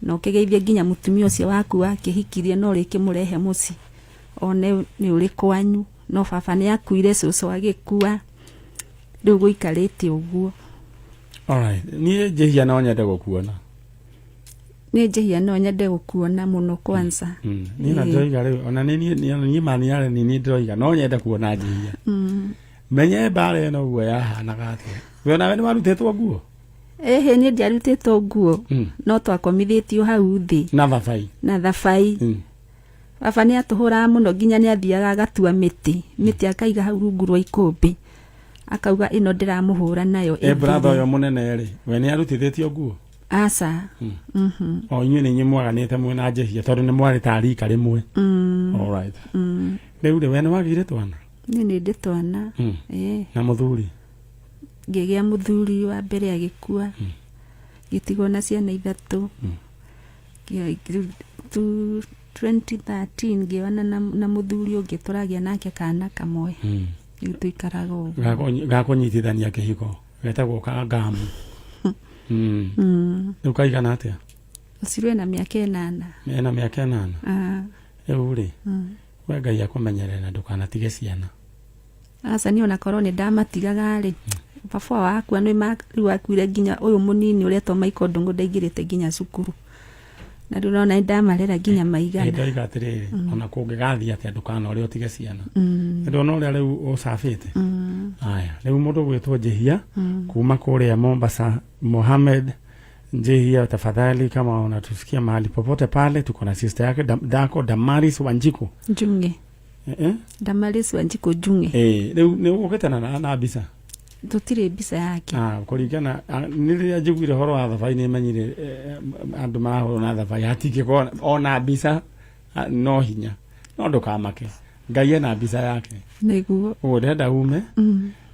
na ũkĩgeithie nginya mũtumia ũcio waku wakĩhikirie no rĩkĩmũrehe mũciĩ one nĩ ũrĩ kwanyu. No baba nĩ akuire, cũcũ agĩkua, rĩu gũikarĩte ũguo. Alright, niĩ Njihia no nyende gũkuona. Niĩ Njihia no nyende gũkuona mũno kwanza. Niĩ na ndoiga rĩu ona niĩ mani yale niĩ ndoiga no nyende kuona Njihia. Menye mbara ĩno ũguo yahanaga atĩa. We nawe nĩ warutĩtwo nguo? Ehe, niĩ ndiarutĩtwo nguo, no twakomithĩtio hau thĩ na thabai. Baba nĩ atũhũraga mũno nginya nĩ athiaga agatua mĩtĩ akaiga hau rungu rwa ikũmbĩ, akauga ĩno ndĩramũhũra nayo. Brother ũyũ mũnene rĩ, we nĩ arutithĩtio nguo? Aca. O inyuĩ nĩ inyuĩ mwaganĩte mwĩna Njihia tondũ nĩ mwarĩ ta rika rĩmwe. Alright. Rĩu rĩ we nĩ wagĩire twana? Niĩ nĩ ndĩ twana. Na mũthuri? Ngĩgĩa mũthuri wa mbere agĩkua, gĩtigwo na ciana 3. 2013 ngĩona na mũthuri ũngĩ tũragĩa nake kana kamwe. Rĩu tũikaraga ũguo. Gakũnyitithania kĩhiko getagwo Gamu. Rĩu kaigana atĩa? Ũcirwe na mĩaka 8. Mena mĩaka 8? Rĩu rĩ, we Ngai akũmenyerera ndũkanatige ciana. Aca niĩ ona korwo nĩ ndamatigaga rĩ, baba wakwa rĩu akuire nginya ũyũ mũnini ũretwo Michael Ndũng'ũ ndaingĩrĩte nginya cukuru. Na rĩu nona ndamarera nginya maigana. Ndoiga atĩrĩrĩ, ona kũngĩgathiĩ atĩa ndũkanore ũtige ciana. Ndona ũrĩa rĩu ũcabĩte. Haya, rĩu mũndũ gwĩtwo Njihia kuma kũrĩa Mombasa, Mohamed Njihia, tafadhali kama unatusikia mahali popote pale, tuko na sister yake Dako Damaris Wanjiku Junge. Damaris Wanjiku Junge. Rĩu nĩ ũgũkĩte na mbica? Tũtirĩ mbica yake. Kũringana nĩ rĩrĩa njiguire ũhoro wa thabai nĩ menyire andũ marahũrwo na thabai hatingĩkorwo ona mbica no hinya, no ndũkamake, Ngai ena mbica yake. Nĩguo ũrenda ume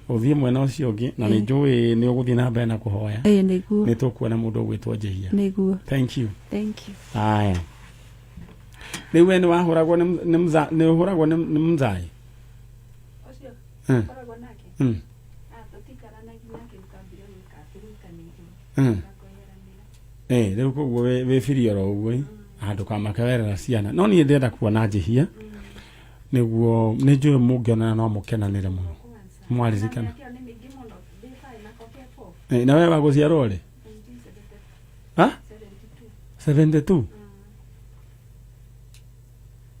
ũthiĩ mwena ũcio ũngĩ na nĩ njũĩ nĩ ũgũthiĩ na mbere na kũhoya. Nĩguo nĩ tũkuona mũndũ ũgwĩtwo Njihia. Nĩguo. Thank you. Haya, rĩu we nĩ wahũragwo nĩ ũhũragwo nĩ Mzai? Rĩu koguo wĩ firioro ũguo ndũkamake werera ciana. No niĩ ndĩrenda kuona Njihia nĩguo nĩ njũĩ mũngĩonana no mũkenanĩre mũno mwaririkana. Na we wagũciarwo rĩ? 72?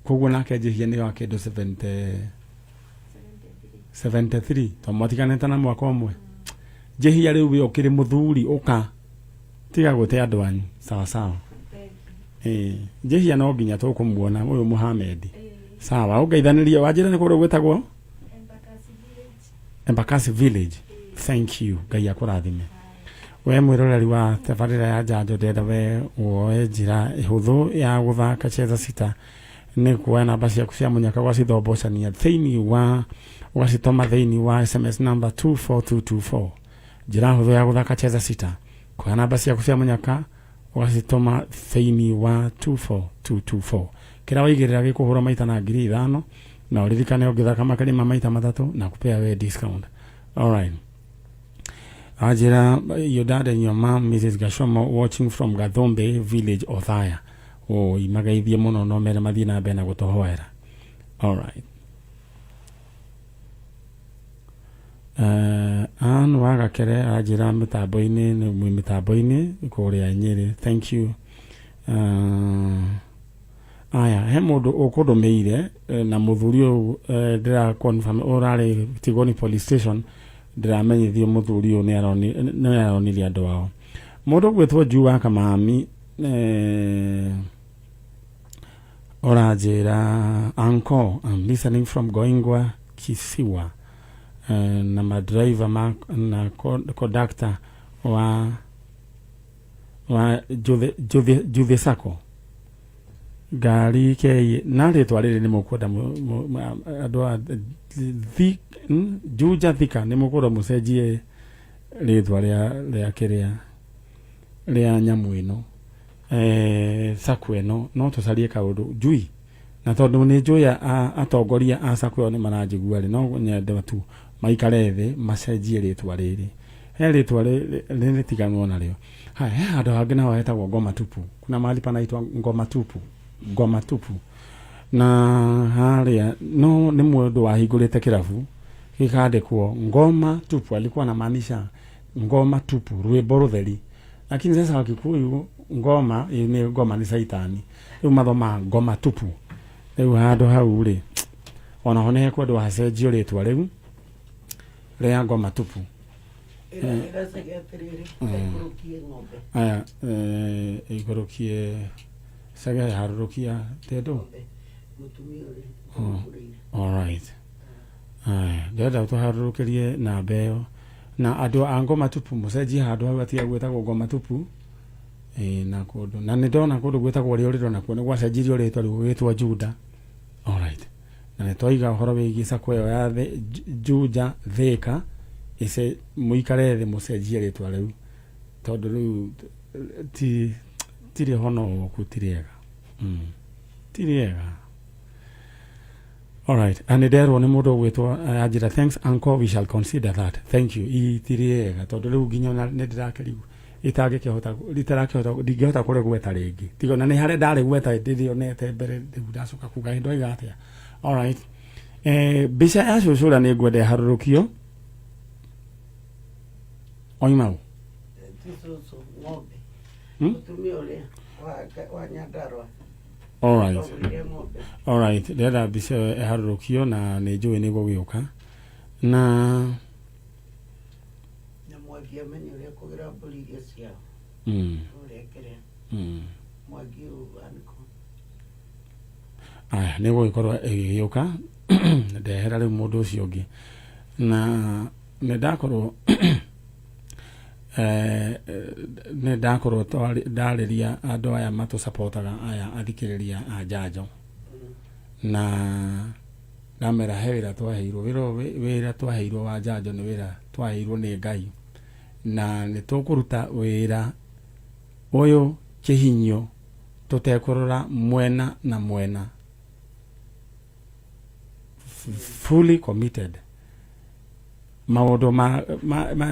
Koguo nake Njihia nĩ wa kĩndũ 73 to mwatiganĩte na mwaka ũmwe. Njihia rĩu we ũkĩrĩ mũthuri ũka tiga gũte andũ anyu sawa sawa. Njihia no nginya tũkũmuona ũyũ Mohamed. Sawa, ũngeithanĩria wanjĩra nĩ kũrĩa gwĩtagwo Embakasi Village. Thank you, Ngai akũrathime. We mwĩroreri wa tabarĩra ya Njanjo ndenda we woe njĩra hũthũ ya gũthaka Cheza Sita nĩ kuoya namba ciaku cia mũnyaka gwacithombocania thĩinĩ wa ũgacitũma thĩinĩ wa SMS number 24224. Njĩra hũthũ ya gũthaka Cheza Sita, kuoya namba ciaku cia mũnyaka ũgacitũma thĩinĩ wa 24224. Kĩrĩa waigĩrĩra gĩkũhũra maita na 5,000 na ũririkane ũngĩthaka makĩria ma maita 3 na kupea we discount. Alright. Ajira, your dad and your mom, Mrs. Gashomo, watching from Gathombe Village, Othaya. Imagaithia mũno no mere mathii na mbere na gũtũhoera. Alright. An wagakere ajira mĩtambo-inĩ nĩ mĩtambo-inĩ kũrĩa Nyĩrĩ. Thank you. Aya, he mũndũ ũkũndũmĩire na mũthuri ũyũ ndĩra confirm ũrarĩ Tigoni police station, ndĩramenyithio mũthuri ũyũ nĩ aronirie andũ ao. Mũndũ gwĩtwo Jua Kamami oranjĩra uncle, I'm listening from Goingwa Kisiwa. na madriver na conductor wa Juthe Sacco ngari ke na ritwa riri ni mukwenda andu a Juja Thika ni mukwenda mucenjie ritwa ria kiria ria nyamu ino Sacco ino no tucarie kaundu njui na tondu ni njui atongoria a Sacco ni maranjigua ri no nyende tu maikare thi macenjie ritwa riri he ritwa riri tiganu nario he andu angi nao hetagwo Ngoma Tupu kuna mahali panaitwa Ngoma Tupu na haria no ni mundu wahingurite kirabu gikandikwo Ngoma Tupu alikuwa anamaanisha Ngoma Tupu rwimbo rutheri lakini sasa wakikuyu ngoma ni ngoma ni saitani riu mathoma Ngoma Tupu riu handu hau ri ona hone kwendu hacenjio ritwa riu ria Ngoma Tupu aya igurukie saga harurukia tedo all right ndenda tuharurukirie na beo na andu a Ngoma Tupu mucenjie handu hau atia gwetagwo Ngoma Tupu na kundu na ni ndona kundu gwetagwo rio riro nakuo ni gwacenjirio ritwa rigwitwa Juda all right na ni toiga horo wigi Sacco yo ya Juja Thika ise muikare thi mucenjie ritwa riu tondu riu tiri hono kutiriega tiriega all right and there ni mundu gwitwa ajira thanks uncle we shall consider that thank you tiriega tondu riu ginya ni ndirakeriu itangikihota litarakihota ndingihota kure gweta ringi tigo na ni hare ndari gweta ndithionete mbere riu ndacoka kuga hindo igatia all right bica ya cucura ni ngwende harurukio oimau all right ndenda bica harurukio na ni njui ni gugiuka na Mwangi amenye uria kugira mburi iria ciao urekere Mwangi aniko aya ni gugikorwo igiuka ndehera riu mundu ucio ungi na ndakorwo ndakorwo ndariria andu aya matu supportaga aya athikiriria a Njanjo na namera hewira twaheirwo wira twaheirwo wa Njanjo ni wira twaheirwo ni Ngai na ni tukuruta wira uyu kihinyo tutekurora mwena na mwena fully committed maundu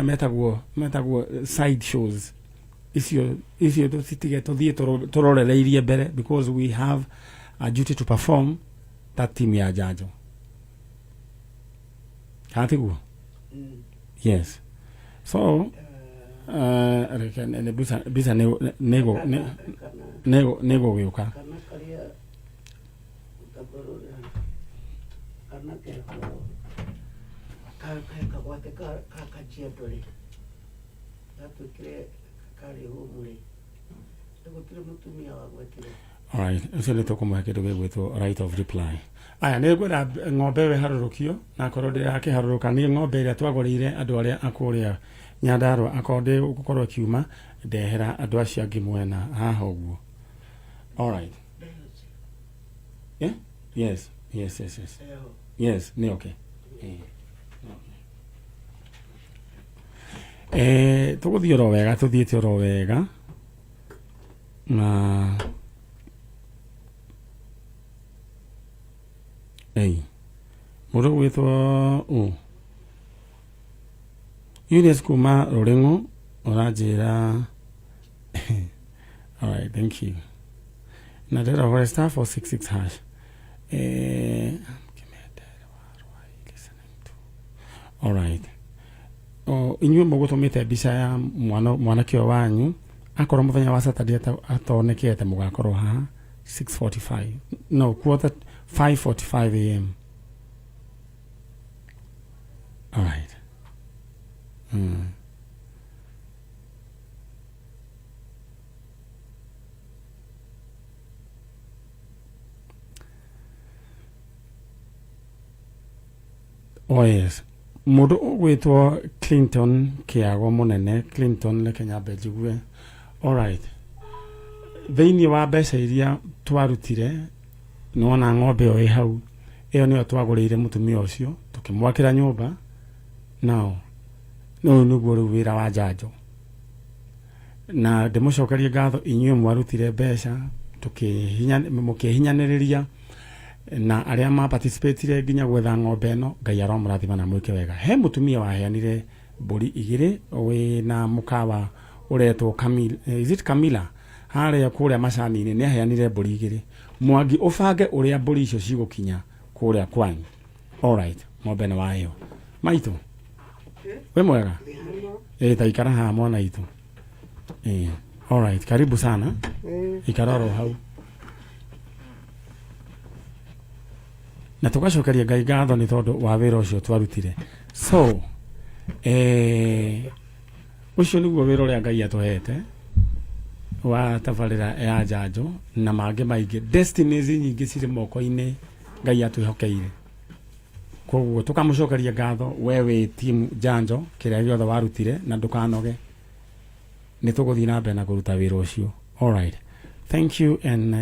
metagwo side shows icio tutige tuthie turorereirie mbere because we have a duty to perform that team ya Njanjo hatiguo yes so ne bisa nego giuka alright ucio ni tukumwa kindu gigwitwo right of reply aya ni ngwenda ng'ombe we harurukio na korwo ndirake haruruka ni ng'ombe iria twagurire andu aria akuria Nyandarua akonde gukorwo kiuma ndehera andu acio angi mwena haha uguo all right yeah yes ni okay tuguthie ro wega tuthiete ro wega na mundu gwitwo Julius kuma Rorengo oranjira all right thank you na dera wa star 466 hash all right inyuĩ mũgũtũmĩte mbica ya mwanake ũyũ wanyu akorwo mũthenya wa Saturday atonekete mũgakorwo haha 6:45 no 5:45 am all right oh yes Mundu ugwitwo Clinton Kiago munene Clinton le Kenya Belgigue. All right. Thĩinĩ wa mbeca iria twarutire nona ng'ombe o hau ĩyo nĩyo twagũrĩire mũtumia ũcio tukĩmwakĩra nyũmba nao no nĩguo rĩu wĩra wa njanjo na ndĩmũcokerie ngatho inyuĩ mwarutire mbeca mũkĩhinyanĩrĩria na arĩa ma participate nginya gwetha ng'ombe ĩno Ngai aromũrathima na mwĩke wega. He mũtumia waheanire mbũri 2 wĩna mũkawa ũretwo Camila harĩa kũrĩa macani-inĩ nĩ aheanire mbũri 2. Mwangi ũbange ũrĩa mbũri icio cigũkinya kũrĩa kwanyu. All right, ng'ombe nĩ wayo maitũ we mwega taikara haha mwana itu. All right, karibu sana. Ikaroro hau na tugacokeria Ngai ngatho nĩ tondũ wa wĩra ũcio twarutire. So ũcio nĩguo wĩra ũrĩa Ngai atũhete wa tabarĩra ya njanjo na mangĩ maingĩ. Destinies nyingĩ cirĩ moko-inĩ Ngai atwĩhokeire, koguo tukamũcokeria ngatho wewe team njanjo kĩrĩa gĩothe warutire na ndũkanoge, nĩ tũgũthiĩ na mbere na kũruta wĩra ũcio. All right, thank you and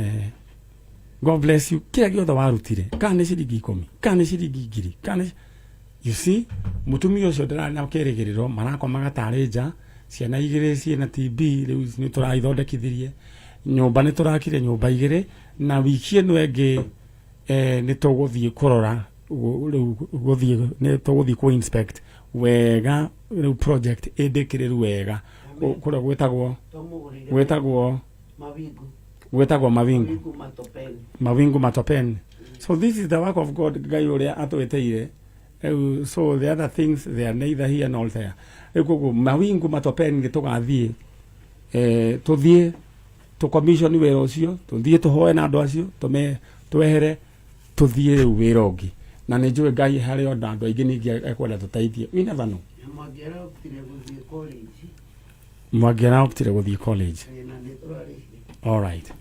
God bless you. Kĩrĩa gĩothe warutire kana nĩ ciringi 10 kana nĩ ciringi 2,000 kana you see mũtumia ũcio ndararĩ na kĩrĩgĩrĩro marakomaga tarĩ nja, ciana 2 ciĩna TB rĩu nĩ tũraithondekithirie nyũmba, nĩ tũrakire nyũmba 2 na wiki ĩno ĩngĩ nĩ tũgũthiĩ kũrora gũthiĩ nĩ tũgũthiĩ ku inspect wega rĩu project ĩndĩkĩrĩru wega kũrĩa gwĩtagwo Mawingu Matopeni. So this is the work of God Ngai ũrĩa atwĩteire. So the other things they are neither here nor there. Ekugo Mawingu Matopeni tũgathiĩ tũthiĩ commission wĩra ũcio, tũthiĩ tũhoe na andũ acio twehere tũthiĩ rĩu wĩra ũngĩ, na nĩ njũĩ Ngai harĩ o andũ aingĩ ningĩ ekwenda tũteithie. We never know. Mwangiara optire gũthiĩ college. All right.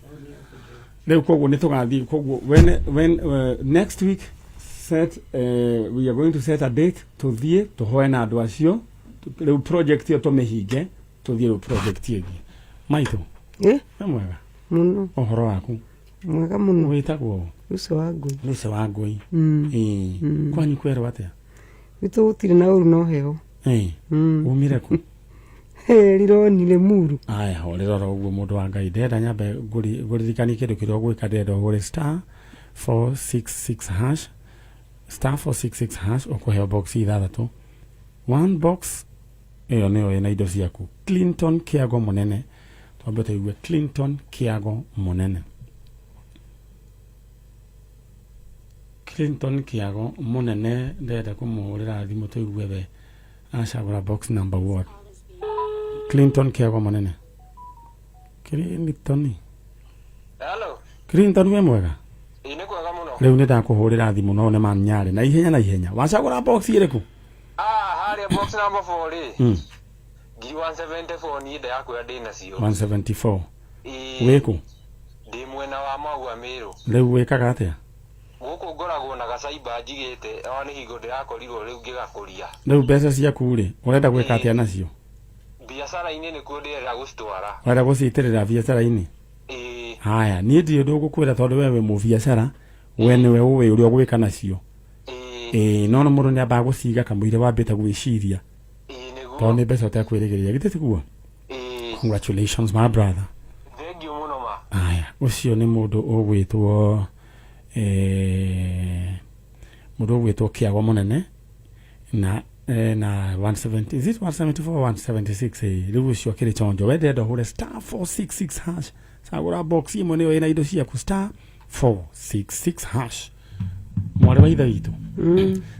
Rĩu koguo nĩ tũgathiĩ koguo when next week we are going to set a date tũthiĩ tũhoe na andũ acio rĩu project ĩyo tũmĩhinge tũthiĩ rĩu project ĩngĩ. Maitũ nĩ mwega mũno. Ũhoro waku? Mwega mũno. Wĩtagwo Lucy Wangui. Kwanyu kwerwo atĩa? Gwitũ gũtirĩ na ũru no heho. Umire ku? Rironire muru. Aya horera ũguo mũndũ wa Ngai ndenda nyambe ngũririkanie kĩndũ kĩrĩa ũgwĩka, ndenda ũgũre *466# *466# ũkũheo box 6. One box ĩyo nĩyo ĩna indo ciaku. Clinton Kiago Munene, twambe tũigue Clinton Kiago Munene. Clinton Kiago Munene ndenda kũmũhũrĩra thimũ tũigue we acagũra box number 1. Clinton Kiago Munene. Clinton. Hello. Clinton we mwega? Ine kwega muno. Rĩu nĩ ndakũhũrĩra thimũ no nĩ manyare na ihenya. Wacagũra box ĩrĩkũ? Harĩa box number 4 rĩ. Ngiri 174 ni nda yakwa ndĩna cio. 174. Wĩkũ? Ndĩ mwena wa Maua Mĩrũ. Rĩu wĩkaga atĩa? Gũkũ ngoragwo na gacaiba njigĩte, nĩ hingo ndĩrakorirwo rĩu ngĩgakũria. Rĩu mbeca ciaku rĩ ũrenda gwĩka atĩa nacio? Biacara-inĩ nĩ kuo ndĩrenda gũcitwara. Wenda gũcitĩrĩra biacara-inĩ? Haya, niĩ ndirĩ ndũgũkwĩra tondũ wewe mũbiacara, we nĩwe ũĩ ũrĩa ũgwĩka nacio. No mũndũ nĩ ambaga gũciga kamũira wambĩte gwĩciria. Tondũ nĩ mbeca ũtekwĩrĩgĩrĩria, githĩ tiguo? Congratulations my brother. Thank you muno ma. Haya, ũcio nĩ mũndũ ũgwĩtwo Kiago Munene na 170, is it 174 or 176? Rĩu ũcio akĩrĩ chonjo wendenda ũhũre *466# sagũra box imwe nĩyo ĩna indo ciaku *466#. Mwarĩ wa ithe witũ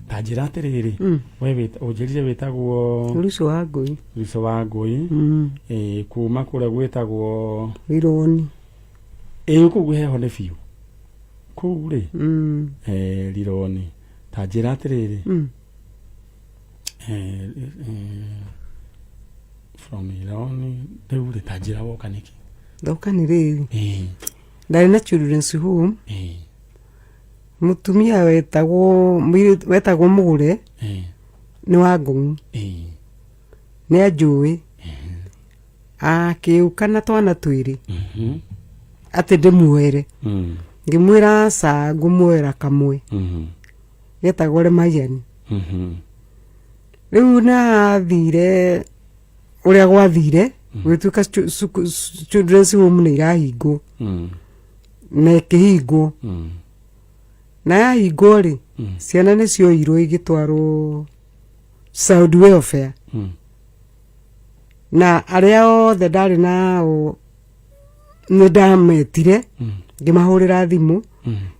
ta njĩra atĩrĩrĩ, we ũnjĩrire wĩtagwo Lucy Wangui. Lucy Wangui. Kuma kũrĩa gwĩtagwo Rironi. Kũu heho nĩ biũ kũu rĩ? Rironi. Ta njĩra atĩrĩrĩ, from Rironi rĩu rĩ ta njĩra woka nĩkĩ? Ndoka nĩ rĩu ndarĩ na children's home. Mũtumia wetagwo mũgũre nĩ wa Ngũng'u nĩ anjũĩ akĩũka na twana twĩrĩ atĩ ndĩmuoere ngĩmwĩra aca ngũmuoera kamwe getagwo Lemayian rĩu nathire ũrĩa gwathire gwĩtuĩka children's home nĩ irahingwo na ĩkĩhingwo na yahingwo rĩ ciana nĩ cioirwo igĩtwarwo Child Welfare na arĩa othe ndarĩ nao nĩ ndametire ngĩmahũrĩra thimũ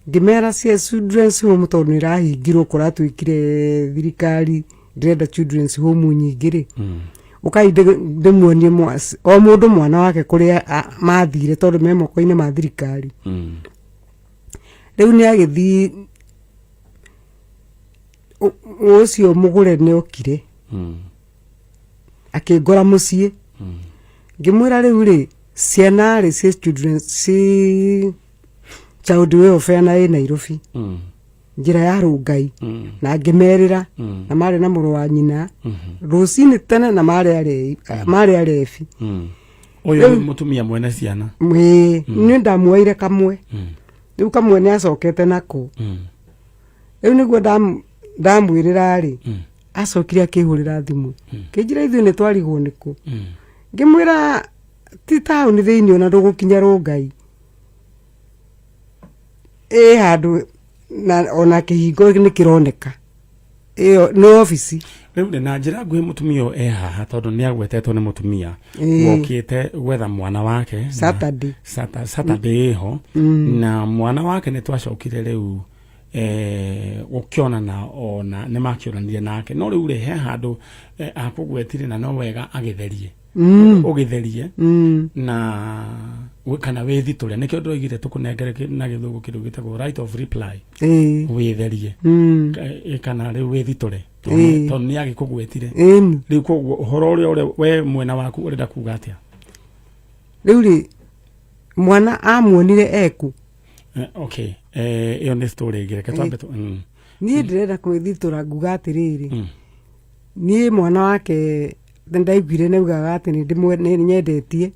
ngĩmera cia children's home tondũ nĩ irahingirwo kũratuĩkire thirikari ndĩrenda children's home nyingĩ rĩ ũkainde ndĩmuonie o mũndũ mwana wake kũrĩa mathire tondũ me moko-inĩ ma thirikari rĩu nĩ agĩthiĩ ũcio mũgũre nĩ okire akĩngora mũciĩ ngĩmwĩra rĩu rĩ ciana rĩ ci children ci Child Welfare na Nairobi njĩra ya Rongai na ngĩmerĩra na marĩ na mũrũ wa nyina rũcinĩ tene na marĩ arebi ũyũ mũtumia mwene ciana nĩ ndamuoire kamwe rĩu kamwe nĩ acokete nako rĩu nĩguo ndamwĩrĩra rĩ acokire akĩhũrĩra thimũ kĩnjĩra ithuĩ nĩ twarigwo nĩkũ ngĩmwĩra ti taũni thĩinĩ ona ndũgũkinya Rongai handũ ona kĩhingo nĩ kĩroneka ĩyo nĩ obici rĩu na njĩra nguhĩ mũtumia ũyũ haha tondũ nĩ agwetetwo nĩ mũtumia wokĩte gwetha mwana wake Saturday ĩho na mwana wake nĩ twacokire rĩu gũkĩonana ona nĩ makĩonanire nake no rĩu rĩ he handũ akũgwetire na no wega agĩtherie ũgĩtherie na kana wĩthitũre nĩkĩo ndoigire tũkũnengere na gĩthũngũ kĩrĩa gĩtagwo right of reply wĩtherie kana rĩu wĩthitũre tondũ nĩ agĩkũgwetire rĩu koguo ũhoro ũrĩa we mwena waku ũrenda kuga atĩa rĩu rĩ mwana amuonire eku okay ĩyo nĩ story ĩngĩ reke twambe niĩ ndĩrenda kwĩthitũra nguga atĩrĩrĩ niĩ mwana wake ndaiguire naugaga atĩ nĩ nyendetie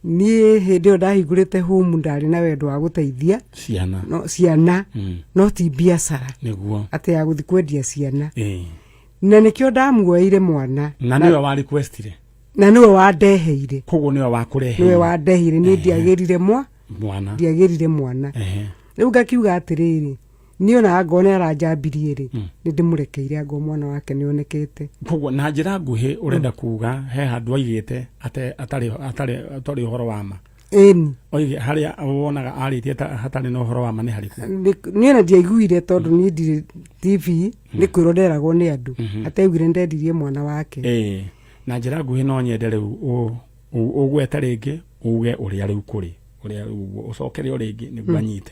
niĩ hĩndĩ ĩyo ndahingũrĩte home ndarĩ na wendo wa gũteithia ciana no ti biacara atĩ ya gũthiĩ kwendia ciana na nĩkĩo ndamuoeire mwana na nĩwe wa requestire na nĩwe wandeheire koguo nĩwe wakũrehe nĩwe wandeheire niĩ ndiagĩrire ndiagĩrire mwana rĩu ngakiuga atĩrĩrĩ niĩ ona ngona aranjambirie rĩ nĩ ndĩmũrekeire anga mwana wake nĩ onekete koguo na njĩra nguhĩ ũrenda kuga he handũ aigĩte atarĩ ũhoro wa ma oige harĩa wonaga arĩtie hatarĩ na ũhoro wa ma nĩ harĩkũ niĩ ona ndiaiguire tondũ niĩ ndirĩ TV nĩ kwĩroderagwo nĩ andũ ataugire ndendirie mwana wake na njĩra nguhĩ no nyende rĩu ũgwete rĩngĩ uge ũrĩa rĩu kũrĩ ũrĩa ũcokere rĩngĩ nĩguo anyite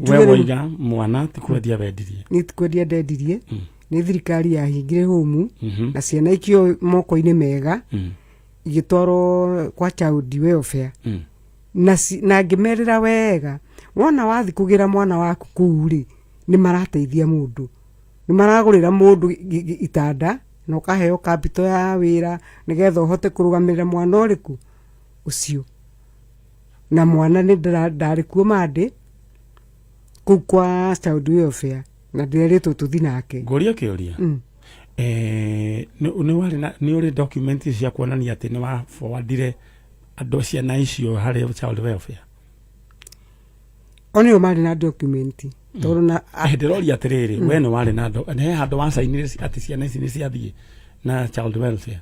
we woiga mwana ti kwendia wendirie nĩ ti kwendia ndendirie nĩ thirikari yahingire home na ciana ikio moko-inĩ mega igĩtwarwo kwa Child Welfare na ngĩmerĩra wega wona wathi kũgĩra mwana waku kũu rĩ nĩ marateithia mũndũ nĩ maragũrĩra mũndũ itanda na ũkaheo kapito ya wĩra nĩgetha ũhote kũrũgamĩrĩra mwana ũrĩkũ ũcio na mwana nĩ ndarĩ kuo mandĩ kũu kwa Child Welfare na ndĩrerĩtwo tũthi nake ngũria kĩũria nĩ ũrĩ document cia kuonania atĩ nĩ wa forwardire andũ ciana icio harĩ Child Welfare onio marĩ na document tondũ na ndĩroria atĩrĩrĩ we nĩ warĩ na he handũ wacainire atĩ ciana ici nĩ ciathiĩ na Child Welfare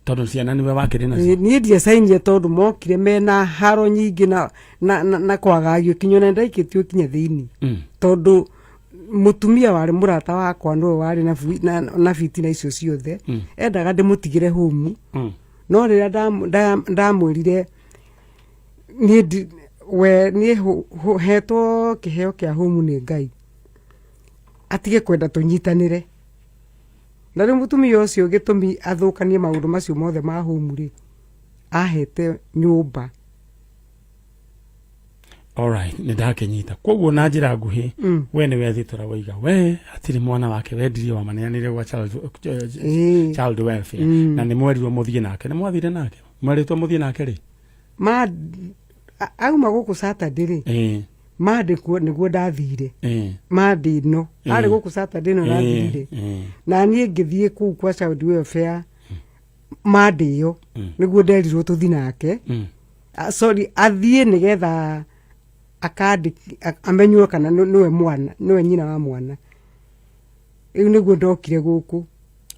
tondũ ciana nĩwe wakĩrĩ nacio niĩ ndiacainire tondũ mokire mena haro nyingĩ na kwagagio kinyo na ndaikĩtio kinya thĩinĩ tondũ mũtumia warĩ mũrata wakwa nĩwe warĩ na fitina icio ciothe endaga ndĩmũtigĩre home no rĩrĩa ndamwĩrire niĩ hetwo kĩheo kĩa home nĩ Ngai atige kwenda tũnyitanĩre na rĩu mũtumia ũcio gĩtũmi athũkanie maũndũ macio mothe ma home rĩ ahete nyũmba Alright, nidakenyita. Koguo na njira nguhi, we ni wethitora waiga. We atiri mwana wake wendirie wa maneanire gwa child welfare. Na ni mwerirwo muthie nake. Ni mwathire nake. Mweritwo muthie nake ri. Auma guku Saturday ri. Mande kuo niguo ndathire. Mande no. Ari guku Saturday no ndathire. Na nie ngithie ku kwa child welfare. Mande yo. Niguo nderirwo tuthi nake. Sorry, athie nigetha akadi amenywo kana niwe mwana, niwe nyina wa mwana. Iu niguo ndokire guku.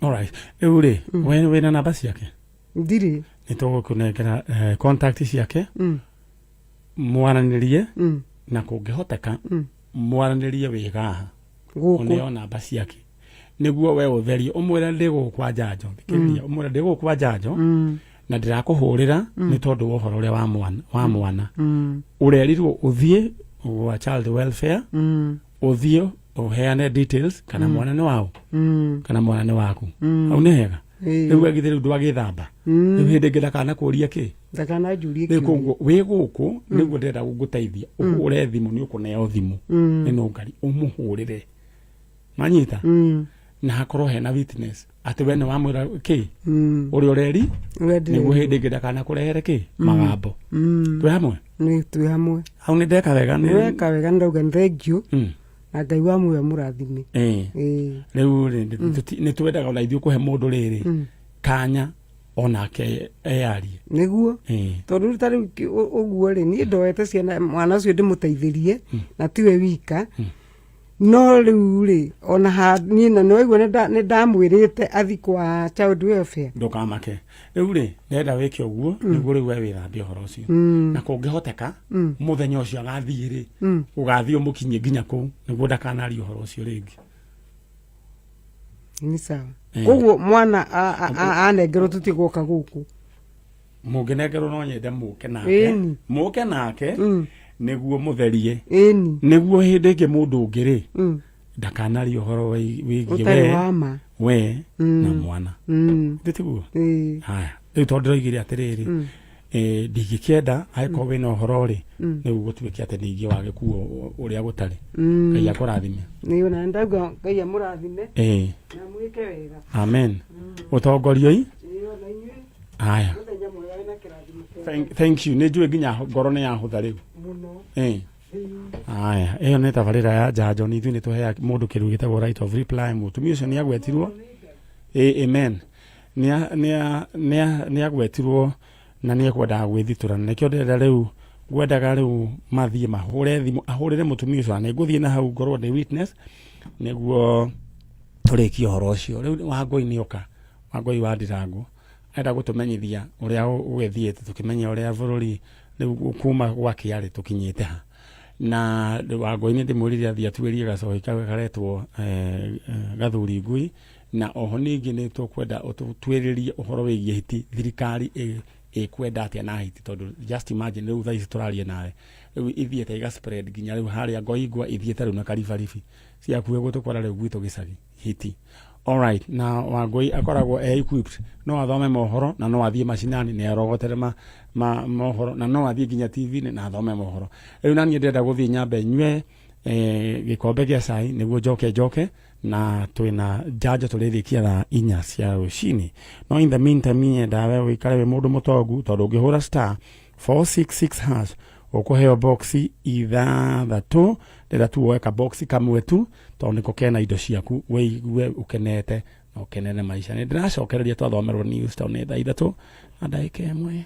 Alright. Eure, we na namba ciake? Ndiri. Nitugukũnengera contact ciake. Mwaranirie na kũngĩhoteka mwaranirie wega ũneo namba ciake nĩguo we ũtherie ũmwĩre ndĩgũkwa njanjo thikiria ũmwĩre ndĩgũkwa njanjo na ndirakũhũrĩra nĩ tondũ wa ũhoro ũrĩa wa mwana ũrerirwo ũthiĩ gwa child welfare ũthiĩ ũheane details kana mwana nĩ wao kana mwana nĩ waku au nĩ hega rĩu agithĩrĩu ndwagĩthamba rĩu hĩndĩ ĩngĩ ndakana kũũria kĩ ndakana njũrie kĩ wĩ gũkũ nĩguo ndĩrenda gũgũteithia ũhũre thimũ nĩ ũkũneo thimũ ĩno ngari ũmũhũrĩre manyita na hakorwo hena witness atĩ we nĩ wamwĩra kĩ ũrĩa ũreri nĩguo hĩndĩ ĩngĩ ndakana kũrehere kĩ magambo twĩ hamwe twĩ hamwe hau nĩ ndeka wega ndauga thank you na Ngai wa muoyo mũrathime rĩu nĩ twendaga ona ithuĩ kũhe mũndũ rĩrĩ kanya onake eyarie nĩguo tondũ rĩu ũguo rĩ niĩ ndoete ciana mwana ũcio ndĩmũteithĩrie na tiwe wika no rĩu rĩ ona niĩ na noiguo nĩ ndamwĩrĩte athi kwa child welfare ndũkamake rĩu rĩ ndenda wĩke ũguo nĩguo rĩu we wĩthambie ũhoro ũcio na kũngĩhoteka mũthenya ũcio agathiĩ rĩ ũgathiĩ ũmũkinyie nginya kũu nĩguo ndakanarie ũhoro ũcio rĩngĩ ni sawa koguo mwana anengerwo tutigũka gũkũ mũngĩnengerwo no nyende mũke nake nĩguo mũtherie nĩguo hĩndĩ ĩngĩ mũndũ ũngĩ rĩ ndakanarie ũhoro wĩgiĩ we na mwana ndĩtiguo haya rĩu tondũ ndĩroigire atĩrĩrĩ ndingĩkĩenda angĩkorwo wĩna ũhoro rĩ nĩguo gũtuĩke atĩ ningĩ wagĩkuo ũrĩa gũtarĩ Ngai akũrathime nĩ ona ndauga Ngai amũrathime na mwĩke wega amen ũtongorio haya thank you nĩ njũĩ nginya ngoro nĩ yahũtha rĩu haya ĩyo nĩ tabarĩra ya njanjo nĩ ithuĩ nĩ tũheaga mũndũ kĩrũ gĩtagwo right of reply mũtumia ũcio nĩ agwetirwo amen nĩ agwetirwo na nĩ ekwendaga gwĩthitũra na nĩkĩo ndĩrenda rĩu ngwendaga rĩu mathiĩ mahũre thimũ ahũrĩre mũtumia ũcio na nĩngũthiĩ na hau ngorwo ndĩ witness nĩguo tũrĩkie ũhoro ũcio rĩu Wangũi nĩ oka Wangũi wa Ndirango enda gũtũmenyithia ũrĩa ũgĩthiĩte tũkĩmenya ũrĩa bũrũri rĩu kuma gwakĩarĩ tũkinyĩte ha na Wangũi nĩ ndĩmwĩrire athiĩ atuĩrie gacohi kawe karetwo Gathuri Ngui na oho ningĩ nĩ tũkwenda ũtwĩrĩrie ũhoro wĩgiĩ hiti thirikari kwenda atĩa na hiti tondũ just imagine rĩu thaa ici tũrarie nawe rĩu ithiĩte iga spread nginya rĩu harĩa Ngoingwa ithiĩte rĩu na Karibaribi ciakuĩ gũtũkora rĩu gwitũ gĩcagi hiti alright na Wangũi akoragwo equipped no athome mohoro na no athiĩ macinani nĩ arogotere mohoro na no athiĩ nginya TV na athome mohoro rĩu naniĩ ndĩrenda gũthiĩ nyambe nyue gĩkombe gĩa cai nĩguo njoke na twina njanjo tũrĩrĩkia thaa 4 cia rũcinĩ no in the meantime niĩ ndawe ũikare wĩ mũndũ mũtongu tondũ ũngĩhũra star 466# ũkũheo boxi ithathatũ rĩrĩa tu woeka boxi kamwe tu tondũ nĩko kena indo ciaku wĩigue ũkenete na ũkenene maica nĩ ndĩracokereria twathomerwo news town nĩ thaa 3 na ndagĩka 1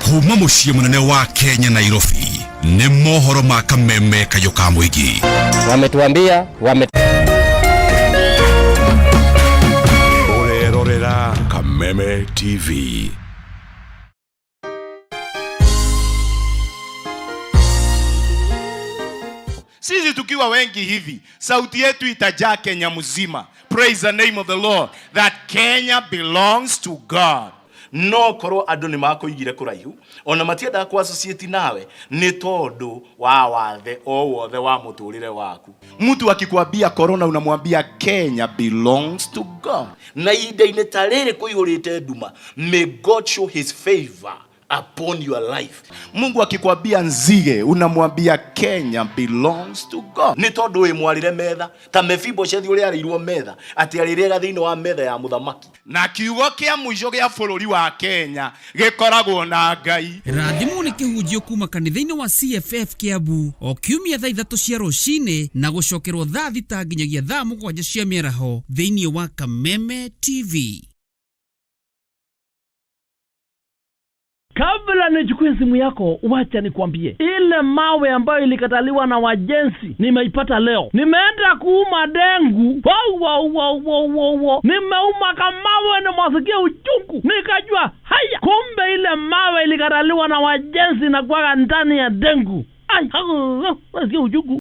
kuma mũciĩ mũnene wa Kenya Nairobi nĩ mohoro ma Kameme Kayũ ka mũingĩ wametuambia urerorera Kameme TV. Sisi tukiwa wengi hivi sauti yetu itajaa Kenya mzima. Praise the name of the Lord that Kenya belongs to God. no korwo andu ni makuigire kuraihu ona matienda ku associate nawe ni tondu wa wathe o wothe wa muturire waku. Mtu akikwambia corona unamwambia Kenya belongs to God. Na ide tarere kuihurite nduma, may God show his favor upon your life. Mungu akikwambia nzige unamwambia Kenya belongs to God. Ni tondu we mwarire metha ta Mephibosheth uri arirwo metha ati arirega thiini wa metha ya muthamaki. Na kiugo kia muico gia bururi wa Kenya gikoragwo na Ngai. Rathimu ni kihunjio kuma kanitha-ini wa CFF Kiambu o kiumia thaa 3 cia rucini na gucokerwo thaa 6 nginyagia thaa 7 cia mĩaraho thiini wa Kameme TV. Kabla nichukue simu yako, wacha nikwambie. Ile mawe ambayo ilikataliwa na wajenzi, nimeipata leo. Nimeenda kuuma dengu. Nimeuma kamawe na mwasikia uchungu. Nikajua, haya, kumbe ile mawe ilikataliwa na wajenzi na kwa ndani ya dengu. Ai, mwasikia uchungu.